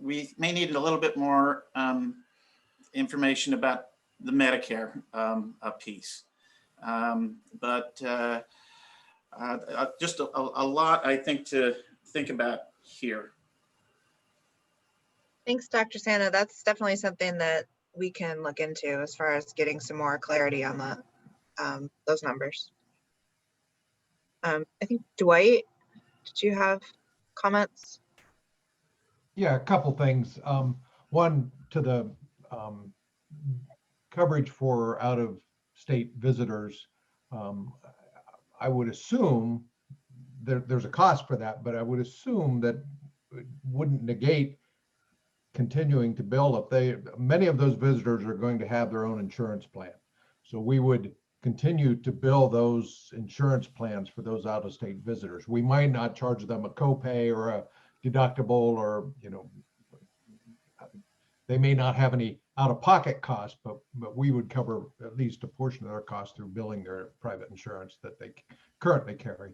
We may need a little bit more information about the Medicare piece. Just a lot, I think, to think about here. Thanks, Dr. Santa. That's definitely something that we can look into as far as getting some more clarity on those numbers. I think Dwight, did you have comments? Yeah, a couple things. One, to the coverage for out-of-state visitors. I would assume there's a cost for that, but I would assume that it wouldn't negate continuing to bill if many of those visitors are going to have their own insurance plan. So we would continue to bill those insurance plans for those out-of-state visitors. We might not charge them a copay or a deductible, or, you know, they may not have any out-of-pocket costs, but we would cover at least a portion of their costs through billing their private insurance that they currently carry.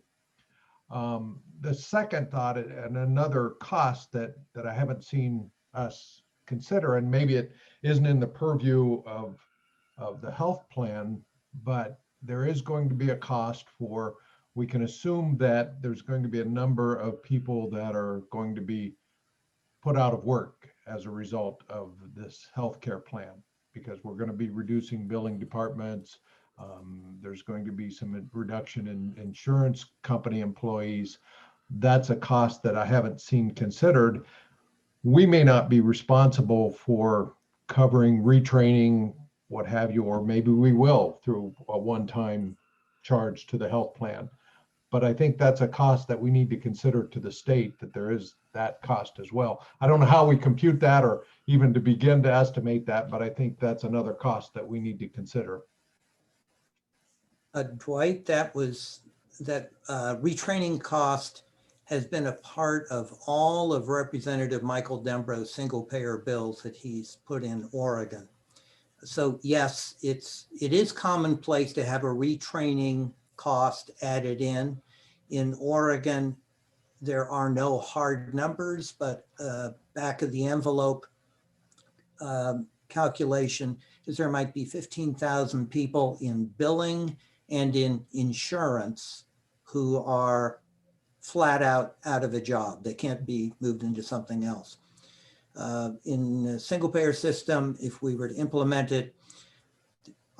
The second thought, and another cost that I haven't seen us consider, and maybe it isn't in the purview of the health plan, but there is going to be a cost for, we can assume that there's going to be a number of people that are going to be put out of work as a result of this healthcare plan, because we're going to be reducing billing departments. There's going to be some reduction in insurance company employees. That's a cost that I haven't seen considered. We may not be responsible for covering retraining, what have you, or maybe we will through a one-time charge to the health plan. But I think that's a cost that we need to consider to the state, that there is that cost as well. I don't know how we compute that or even to begin to estimate that, but I think that's another cost that we need to consider. Dwight, that retraining cost has been a part of all of Representative Michael Dembro's single payer bills that he's put in Oregon. So yes, it is commonplace to have a retraining cost added in. In Oregon, there are no hard numbers, but back of the envelope calculation is there might be 15,000 people in billing and in insurance who are flat out of a job. They can't be moved into something else. In a single payer system, if we were to implement it,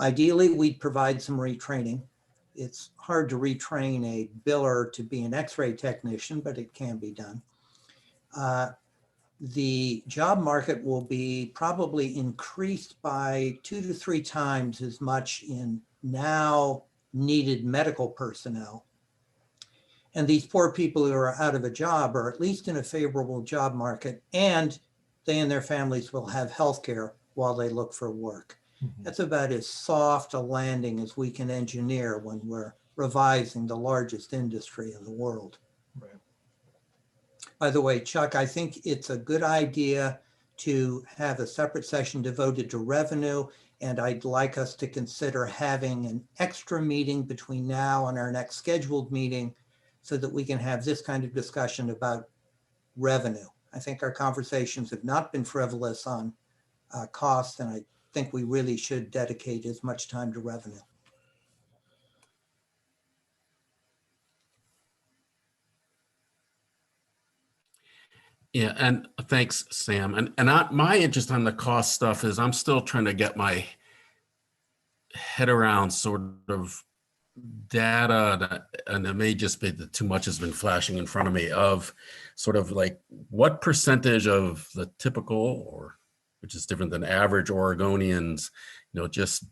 ideally we'd provide some retraining. It's hard to retrain a biller to be an X-ray technician, but it can be done. The job market will be probably increased by 2 to 3 times as much in now needed medical personnel. And these poor people who are out of a job are at least in a favorable job market, and they and their families will have health care while they look for work. Mm-hmm. That's about as soft a landing as we can engineer when we're revising the largest industry in the world. Right. By the way, Chuck, I think it's a good idea to have a separate session devoted to revenue, and I'd like us to consider having an extra meeting between now and our next scheduled meeting so that we can have this kind of discussion about revenue. I think our conversations have not been frivolous on costs, and I think we really should dedicate as much time to revenue. Yeah, and thanks, Sam. And my interest on the cost stuff is I'm still trying to get my head around sort of data, and it may just be that too much has been flashing in front of me, of sort of like what percentage of the typical, or which is different than average Oregonians, just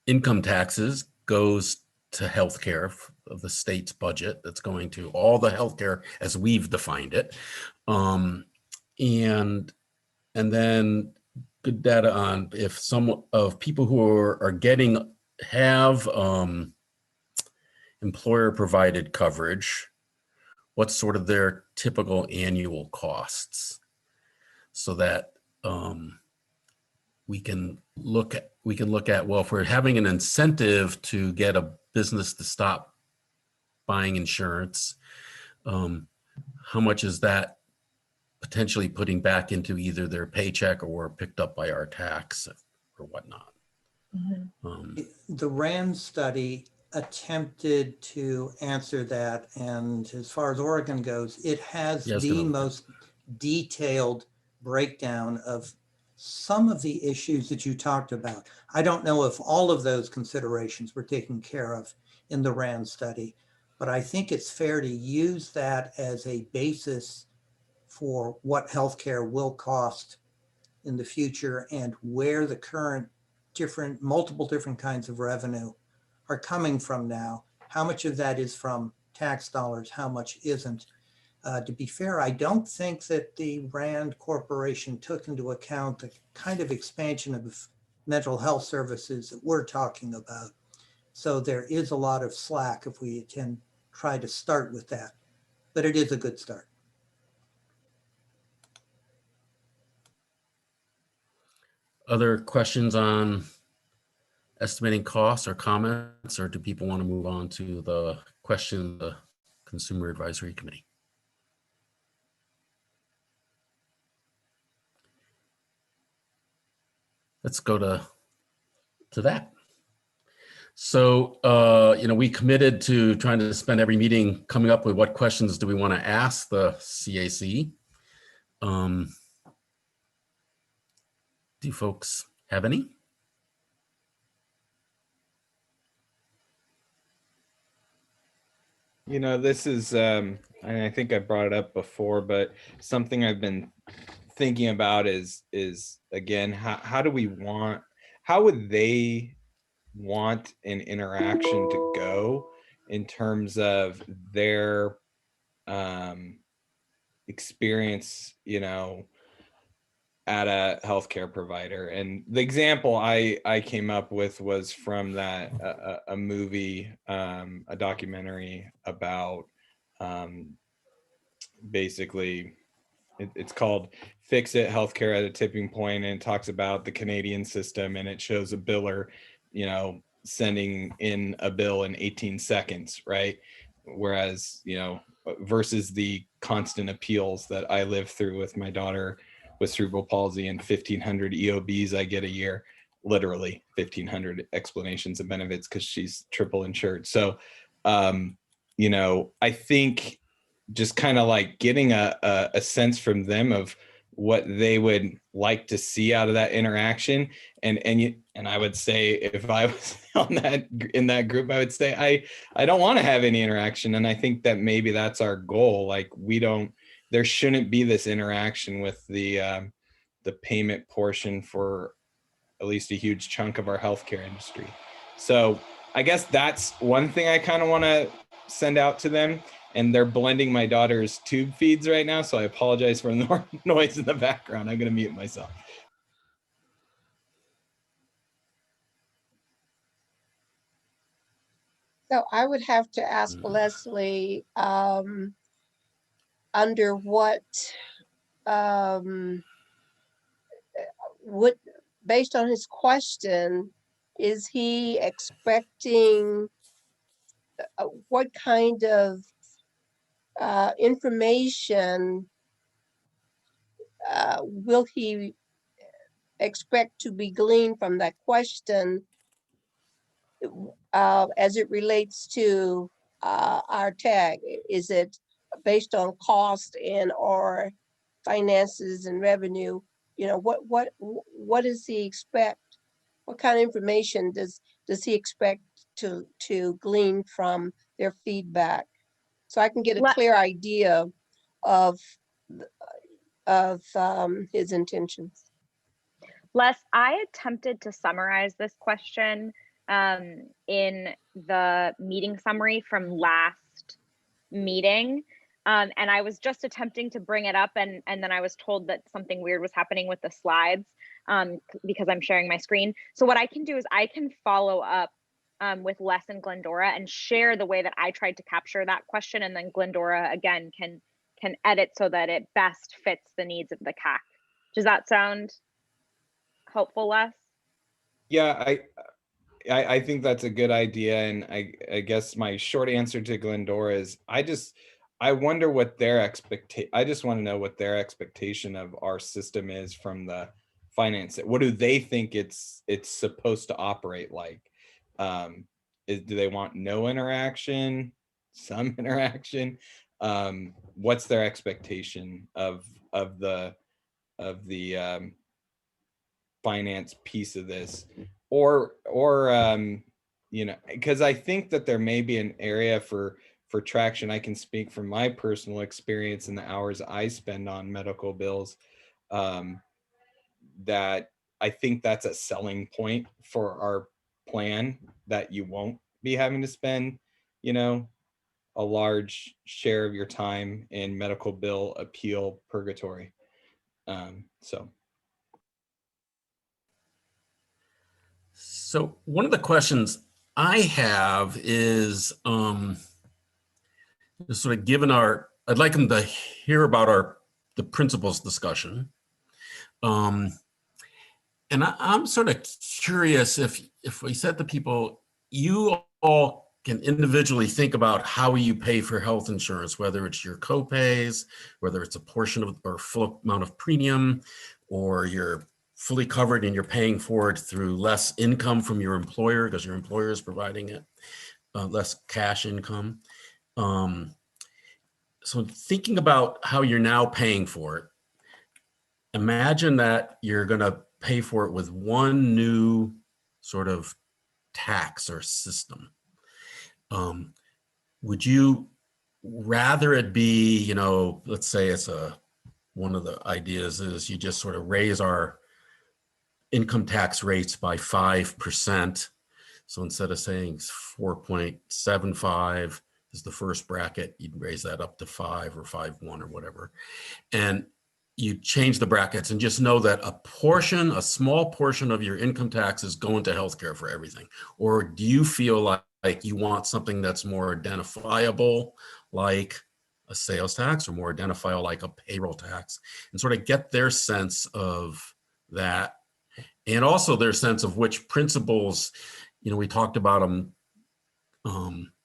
income taxes goes to healthcare of the state's budget. That's going to all the healthcare as we've defined it. And then good data on if some of people who have employer provided coverage, what's sort of their typical annual costs, so that we can look at, well, if we're having an incentive to get a business to stop buying insurance, how much is that potentially putting back into either their paycheck or picked up by our tax or whatnot. The RAND study attempted to answer that, and as far as Oregon goes, it has Yeah, I was the gonna- most detailed breakdown of some of the issues that you talked about. I don't know if all of those considerations were taken care of in the RAND study, but I think it's fair to use that as a basis for what healthcare will cost in the future and where the current multiple different kinds of revenue are coming from now. How much of that is from tax dollars? How much isn't? To be fair, I don't think that the RAND Corporation took into account the kind of expansion of mental health services that we're talking about. So there is a lot of slack if we can try to start with that, but it is a good start. Other questions on estimating costs or comments, or do people want to move on to the question of the Consumer Advisory Committee? Let's go to that. So, we committed to trying to spend every meeting coming up with what questions do we want to ask the CAC. Do folks have any? This is, and I think I brought it up before, but something I've been thinking about is again, how would they want an interaction to go in terms of their experience, at a healthcare provider? And the example I came up with was from that a movie, a documentary about basically it's called Fix It: Healthcare at a Tipping Point, and it talks about the Canadian system, and it shows a biller, sending in a bill in 18 seconds, right? Whereas, versus the constant appeals that I live through with my daughter with cerebral palsy and 1,500 EOBs I get a year, literally 1,500 explanations of benefits because she's triple insured. So, I think just kind of like getting a sense from them of what they would like to see out of that interaction. And I would say, if I was in that group, I would say, I don't want to have any interaction. And I think that maybe that's our goal. Like, there shouldn't be this interaction with the payment portion for at least a huge chunk of our healthcare industry. So I guess that's one thing I kind of want to send out to them. And they're blending my daughter's tube feeds right now, so I apologize for the noise in the background. I'm going to mute myself. So I would have to ask Leslie, under what, based on his question, is he expecting, what kind of information will he expect to be gleaned from that question as it relates to our tag? Is it based on cost and or finances and revenue? What does he expect? What kind of information does he expect to glean from their feedback? So I can get a clear idea of his intentions. Les, I attempted to summarize this question in the meeting summary from last meeting. And I was just attempting to bring it up, and then I was told that something weird was happening with the slides because I'm sharing my screen. So what I can do is I can follow up with Les and Glendora and share the way that I tried to capture that question, and then Glendora again can edit so that it best fits the needs of the CAC. Does that sound helpful, Les? Yeah, I think that's a good idea. And I guess my short answer to Glendora is I wonder what their I just want to know what their expectation of our system is from the finance. What do they think it's supposed to operate like? Do they want no interaction, some interaction? What's their expectation of the finance piece of this? Or you know, because I think that there may be an area for traction. I can speak from my personal experience in the hours I spend on medical bills, that I think that's a selling point for our plan, that you won't be having to spend, you know, a large share of your time in medical bill appeal purgatory. So one of the questions I have is just sort of given I'd like them to hear about the principles discussion. And I'm sort of curious if we said to people, you all can individually think about how you pay for health insurance, whether it's your co-pays, whether it's a portion of or full amount of premium, or you're fully covered and you're paying for it through less income from your employer because your employer is providing it, less cash income. So thinking about how you're now paying for it, imagine that you're going to pay for it with one new sort of tax or system. Would you rather it be, you know, let's say it's one of the ideas is you just sort of raise our income tax rates by 5%. So instead of saying 4.75 is the first bracket, you'd raise that up to 5 or 5.1 or whatever. And you change the brackets and just know that a small portion of your income tax is going to healthcare for everything. Or do you feel like you want something that's more identifiable, like a sales tax, or more identifiable like a payroll tax, and sort of get their sense of that, and also their sense of which principles, you know, we talked about them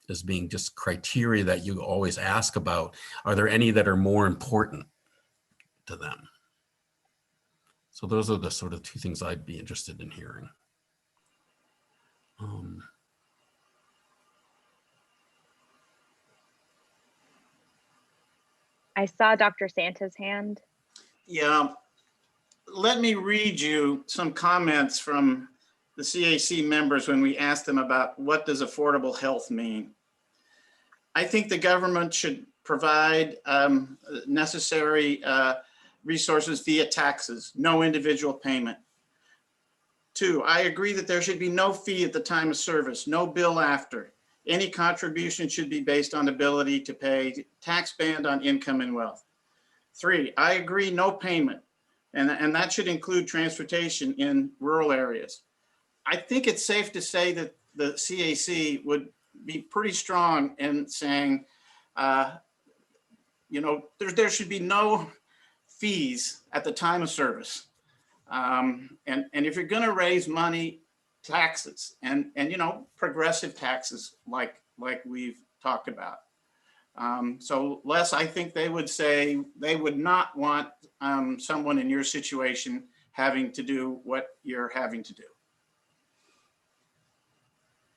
as being just criteria that you always ask about. Are there any that are more important to them? So those are the sort of two things I'd be interested in hearing. I saw Dr. Santa's hand. Yeah, let me read you some comments from the CAC members when we asked them about what does affordable health mean. I think the government should provide necessary resources via taxes, no individual payment. 2, I agree that there should be no fee at the time of service, no bill after. Any contribution should be based on ability to pay, tax band on income and wealth. 3, I agree, no payment. And that should include transportation in rural areas. I think it's safe to say that the CAC would be pretty strong in saying, you know, there should be no fees at the time of service. And if you're going to raise money, taxes and you know, progressive taxes like we've talked about. So Les, I think they would say they would not want someone in your situation having to do what you're having to do.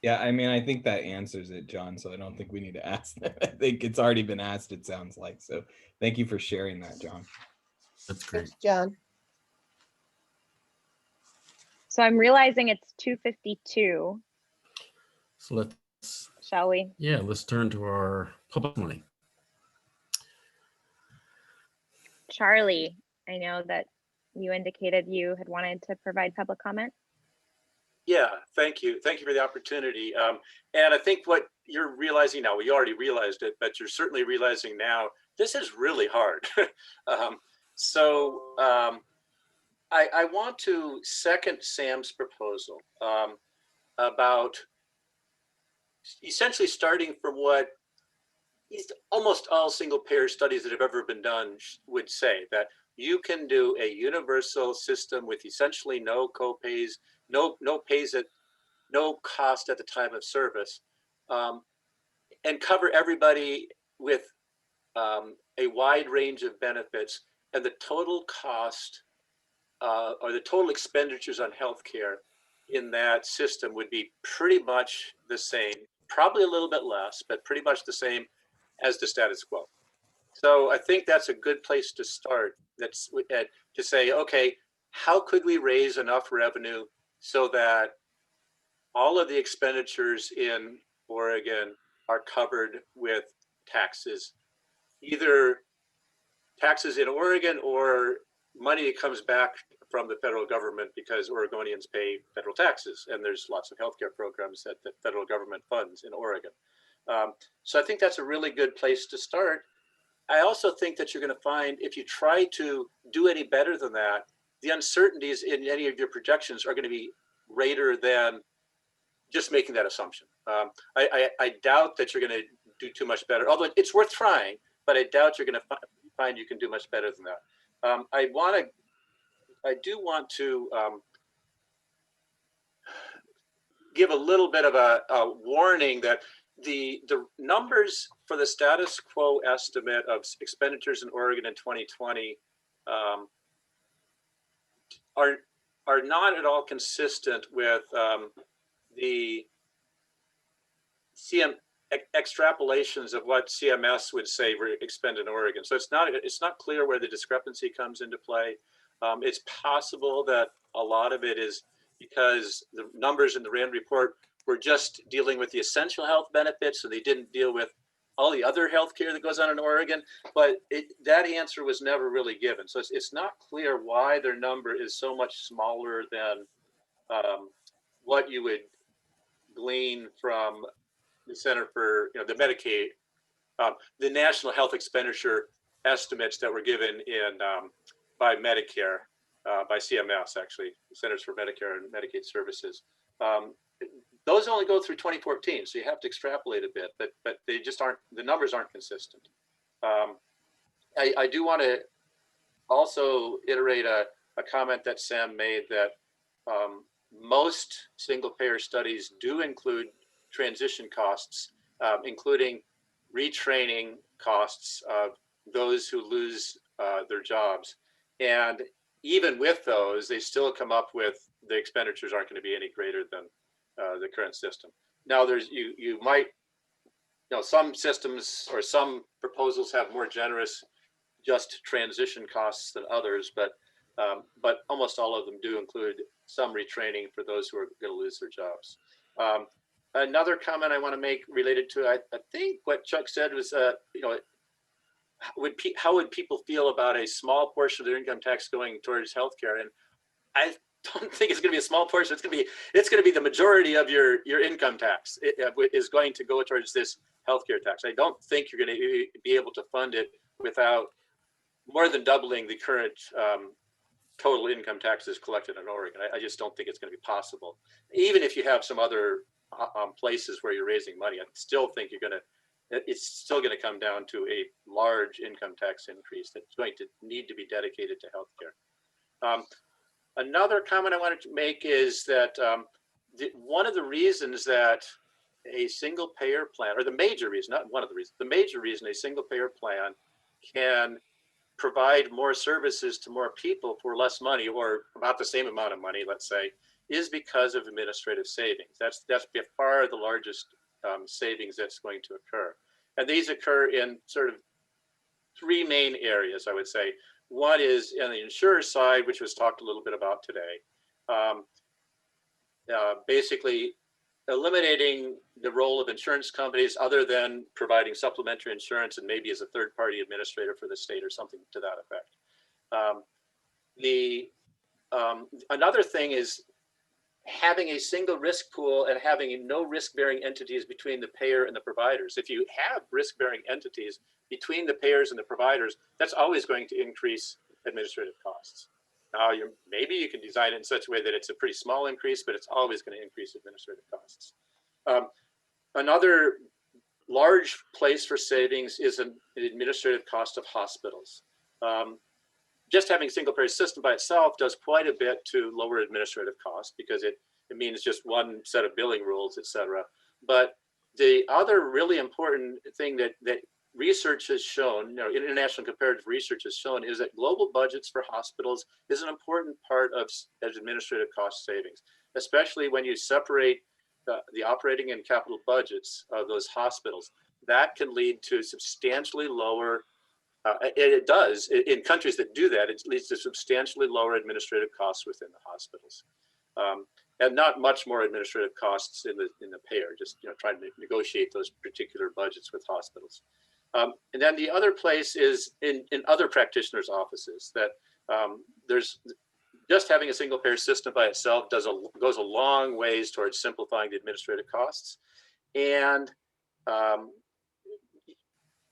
Yeah, I mean, I think that answers it, John. So I don't think we need to ask that. I think it's already been asked, it sounds like. So thank you for sharing that, John. That's great. Thanks, John. So I'm realizing it's 2:52. So let's, Shall we? yeah, let's turn to our public money. Charlie, I know that you indicated you had wanted to provide public comment. Yeah, thank you. Thank you for the opportunity. And I think what you're realizing now, well, you already realized it, but you're certainly realizing now, this is really hard. I want to second Sam's proposal about essentially starting from what almost all single payer studies that have ever been done would say, that you can do a universal system with essentially no co-pays, no pays at no cost at the time of service, and cover everybody with a wide range of benefits, and the total cost or the total expenditures on healthcare in that system would be pretty much the same, probably a little bit less, but pretty much the same as the status quo. So I think that's a good place to start. That's to say, okay, how could we raise enough revenue so that all of the expenditures in Oregon are covered with taxes, either taxes in Oregon or money that comes back from the federal government because Oregonians pay federal taxes, and there's lots of healthcare programs that the federal government funds in Oregon. So I think that's a really good place to start. I also think that you're going to find if you try to do any better than that, the uncertainties in any of your projections are going to be greater than just making that assumption. I doubt that you're going to do too much better, although it's worth trying, but I doubt you're going to find you can do much better than that. I do want to give a little bit of a warning that the numbers for the status quo estimate of expenditures in Oregon in 2020 are not at all consistent with the extrapolations of what CMS would say we expend in Oregon. So it's not clear where the discrepancy comes into play. It's possible that a lot of it is because the numbers in the RAND report were just dealing with the essential health benefits, so they didn't deal with all the other healthcare that goes on in Oregon. But that answer was never really given. So it's not clear why their number is so much smaller than what you would glean from the Center for the Medicaid, the National Health Expenditure estimates that were given in by Medicare, by CMS actually, Centers for Medicare and Medicaid Services. Those only go through 2014, so you have to extrapolate a bit, but they just aren't, the numbers aren't consistent. I do want to also iterate a comment that Sam made that most single payer studies do include transition costs, including retraining costs of those who lose their jobs. And even with those, they still come up with the expenditures aren't going to be any greater than the current system. Now, you might, some systems or some proposals have more generous just transition costs than others, but almost all of them do include some retraining for those who are going to lose their jobs. Another comment I want to make related to, I think what Chuck said was, how would people feel about a small portion of their income tax going towards healthcare? And I don't think it's going to be a small portion. It's going to be the majority of your income tax is going to go towards this healthcare tax. I don't think you're going to be able to fund it without more than doubling the current total income taxes collected in Oregon. I just don't think it's going to be possible. Even if you have some other places where you're raising money, I still think it's still going to come down to a large income tax increase that's going to need to be dedicated to healthcare. Another comment I wanted to make is that one of the reasons that a single payer plan, or the major reason, not one of the reasons, the major reason a single payer plan can provide more services to more people for less money, or about the same amount of money, let's say, is because of administrative savings. That's by far the largest savings that's going to occur. And these occur in sort of three main areas, I would say. One is on the insurer side, which was talked a little bit about today. Basically eliminating the role of insurance companies other than providing supplementary insurance and maybe as a third-party administrator for the state or something to that effect. Another thing is having a single risk pool and having no risk-bearing entities between the payer and the providers. If you have risk-bearing entities between the payers and the providers, that's always going to increase administrative costs. Now, maybe you can design it in such a way that it's a pretty small increase, but it's always going to increase administrative costs. Another large place for savings is an administrative cost of hospitals. Just having a single payer system by itself does quite a bit to lower administrative costs because it means just one set of billing rules, et cetera. But the other really important thing that research has shown, international comparative research has shown, is that global budgets for hospitals is an important part of administrative cost savings, especially when you separate the operating and capital budgets of those hospitals. That can lead to substantially lower, it does, in countries that do that, it leads to substantially lower administrative costs within the hospitals. And not much more administrative costs in the payer, just trying to negotiate those particular budgets with hospitals. And then the other place is in other practitioners' offices, that there's just having a single payer system by itself goes a long ways towards simplifying the administrative costs. And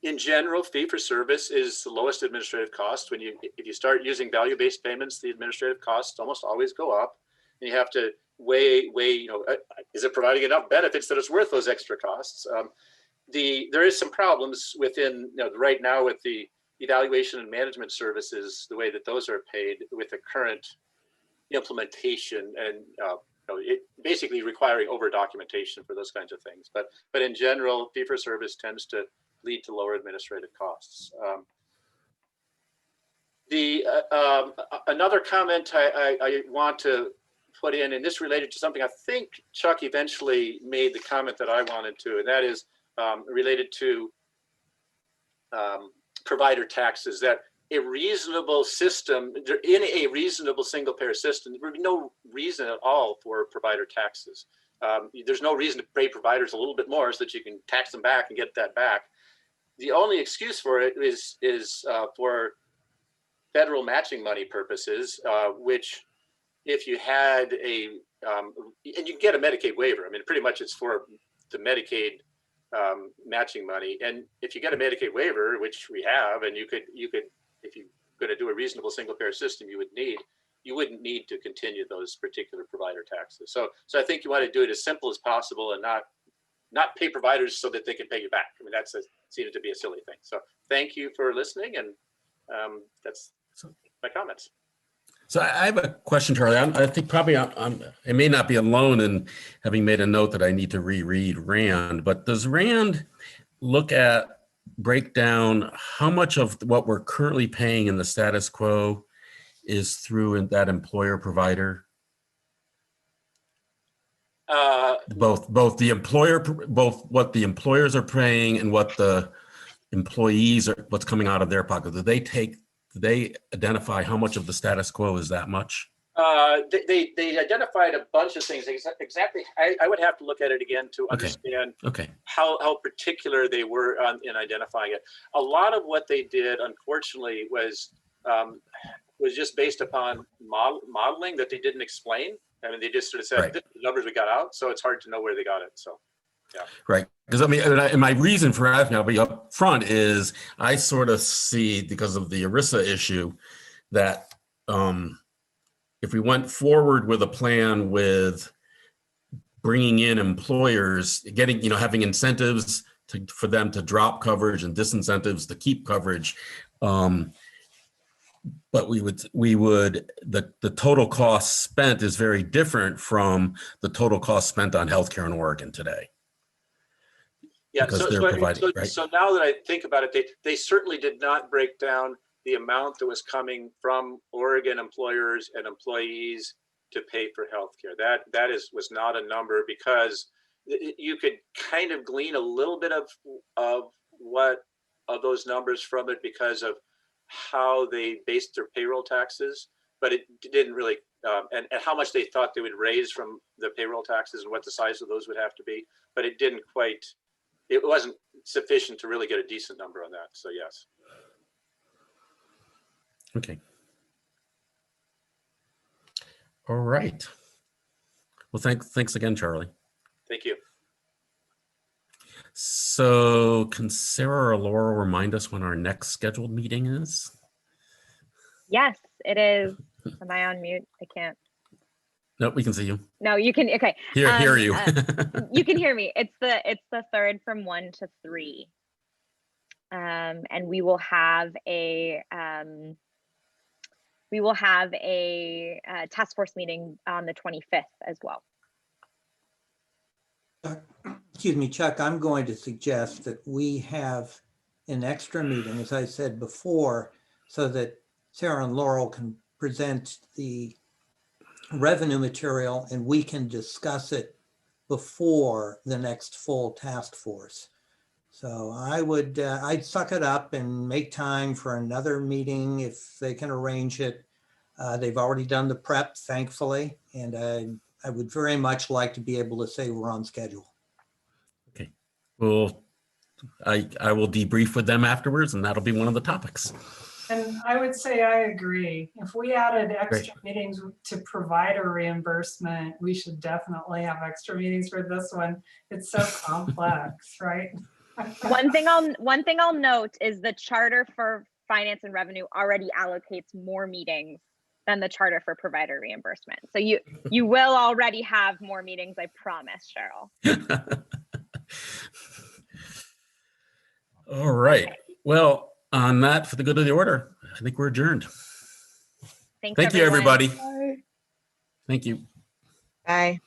in general, fee for service is the lowest administrative cost. If you start using value-based payments, the administrative costs almost always go up, and you have to weigh, is it providing enough benefits that it's worth those extra costs? There is some problems within, right now with the evaluation and management services, the way that those are paid with the current implementation, and it basically requiring over documentation for those kinds of things. But in general, fee for service tends to lead to lower administrative costs. Another comment I want to put in, and this related to something I think Chuck eventually made the comment that I wanted to, and that is related to provider taxes, that a reasonable system, in a reasonable single payer system, there would be no reason at all for provider taxes. There's no reason to pay providers a little bit more so that you can tax them back and get that back. The only excuse for it is for federal matching money purposes, which if you had and you can get a Medicaid waiver. I mean, pretty much it's for the Medicaid matching money. And if you get a Medicaid waiver, which we have, and you could, if you're going to do a reasonable single payer system, you wouldn't need to continue those particular provider taxes. So I think you want to do it as simple as possible and not pay providers so that they can pay you back. I mean, seems to be a silly thing. So thank you for listening, and that's my comments. So I have a question, Charlie. I think probably I may not be alone in having made a note that I need to reread Rand, but does Rand break down how much of what we're currently paying in the status quo is through that employer provider? Both what the employers are paying and what the employees are, what's coming out of their pocket. Do they identify how much of the status quo is that much? They identified a bunch of things. Exactly. I would have to look at it again to understand how particular they were in identifying it. A lot of what they did, unfortunately, was just based upon modeling that they didn't explain. I mean, they just sort of said, "This is the numbers we got out," so it's hard to know where they got it. So, yeah. Right. Because I mean, and my reason for asking, I'll be up front, is I sort of see, because of the Erisa issue, that if we went forward with a plan with bringing in employers, having incentives for them to drop coverage and disincentives to keep coverage, but the total cost spent is very different from the total cost spent on healthcare in Oregon today. Yeah, so now that I think about it, they certainly did not break down the amount that was coming from Oregon employers and employees to pay for healthcare. That was not a number, because you could kind of glean a little bit of those numbers from it because of how they based their payroll taxes, but it didn't really, and how much they thought they would raise from the payroll taxes and what the size of those would have to be, but it wasn't sufficient to really get a decent number on that. So yes. Okay. All right. Well, thanks again, Charlie. Thank you. So can Sarah or Laura remind us when our next scheduled meeting is? Yes, it is. Am I on mute? I can't. Nope, we can see you. No, you can. Okay. Hear you. You can hear me. It's the 3rd from 1 to 3. And we will have a task force meeting on the 25th as well. Excuse me, Chuck, I'm going to suggest that we have an extra meeting, as I said before, so that Sarah and Laurel can present the revenue material and we can discuss it before the next full task force. So I'd suck it up and make time for another meeting if they can arrange it. They've already done the prep, thankfully, and I would very much like to be able to say we're on schedule. Okay. Well, I will debrief with them afterwards, and that'll be one of the topics. And I would say I agree. If we added extra Great. meetings to provide a reimbursement, we should definitely have extra meetings for this one. It's so complex, right? One thing I'll note is the charter for finance and revenue already allocates more meetings than the charter for provider reimbursement. So you will already have more meetings, I promise, Cheryl. All right. Well, on that, for the good of the order, I think we're adjourned. Thanks, Thank you, everyone. everybody. Bye. Thank you. Bye.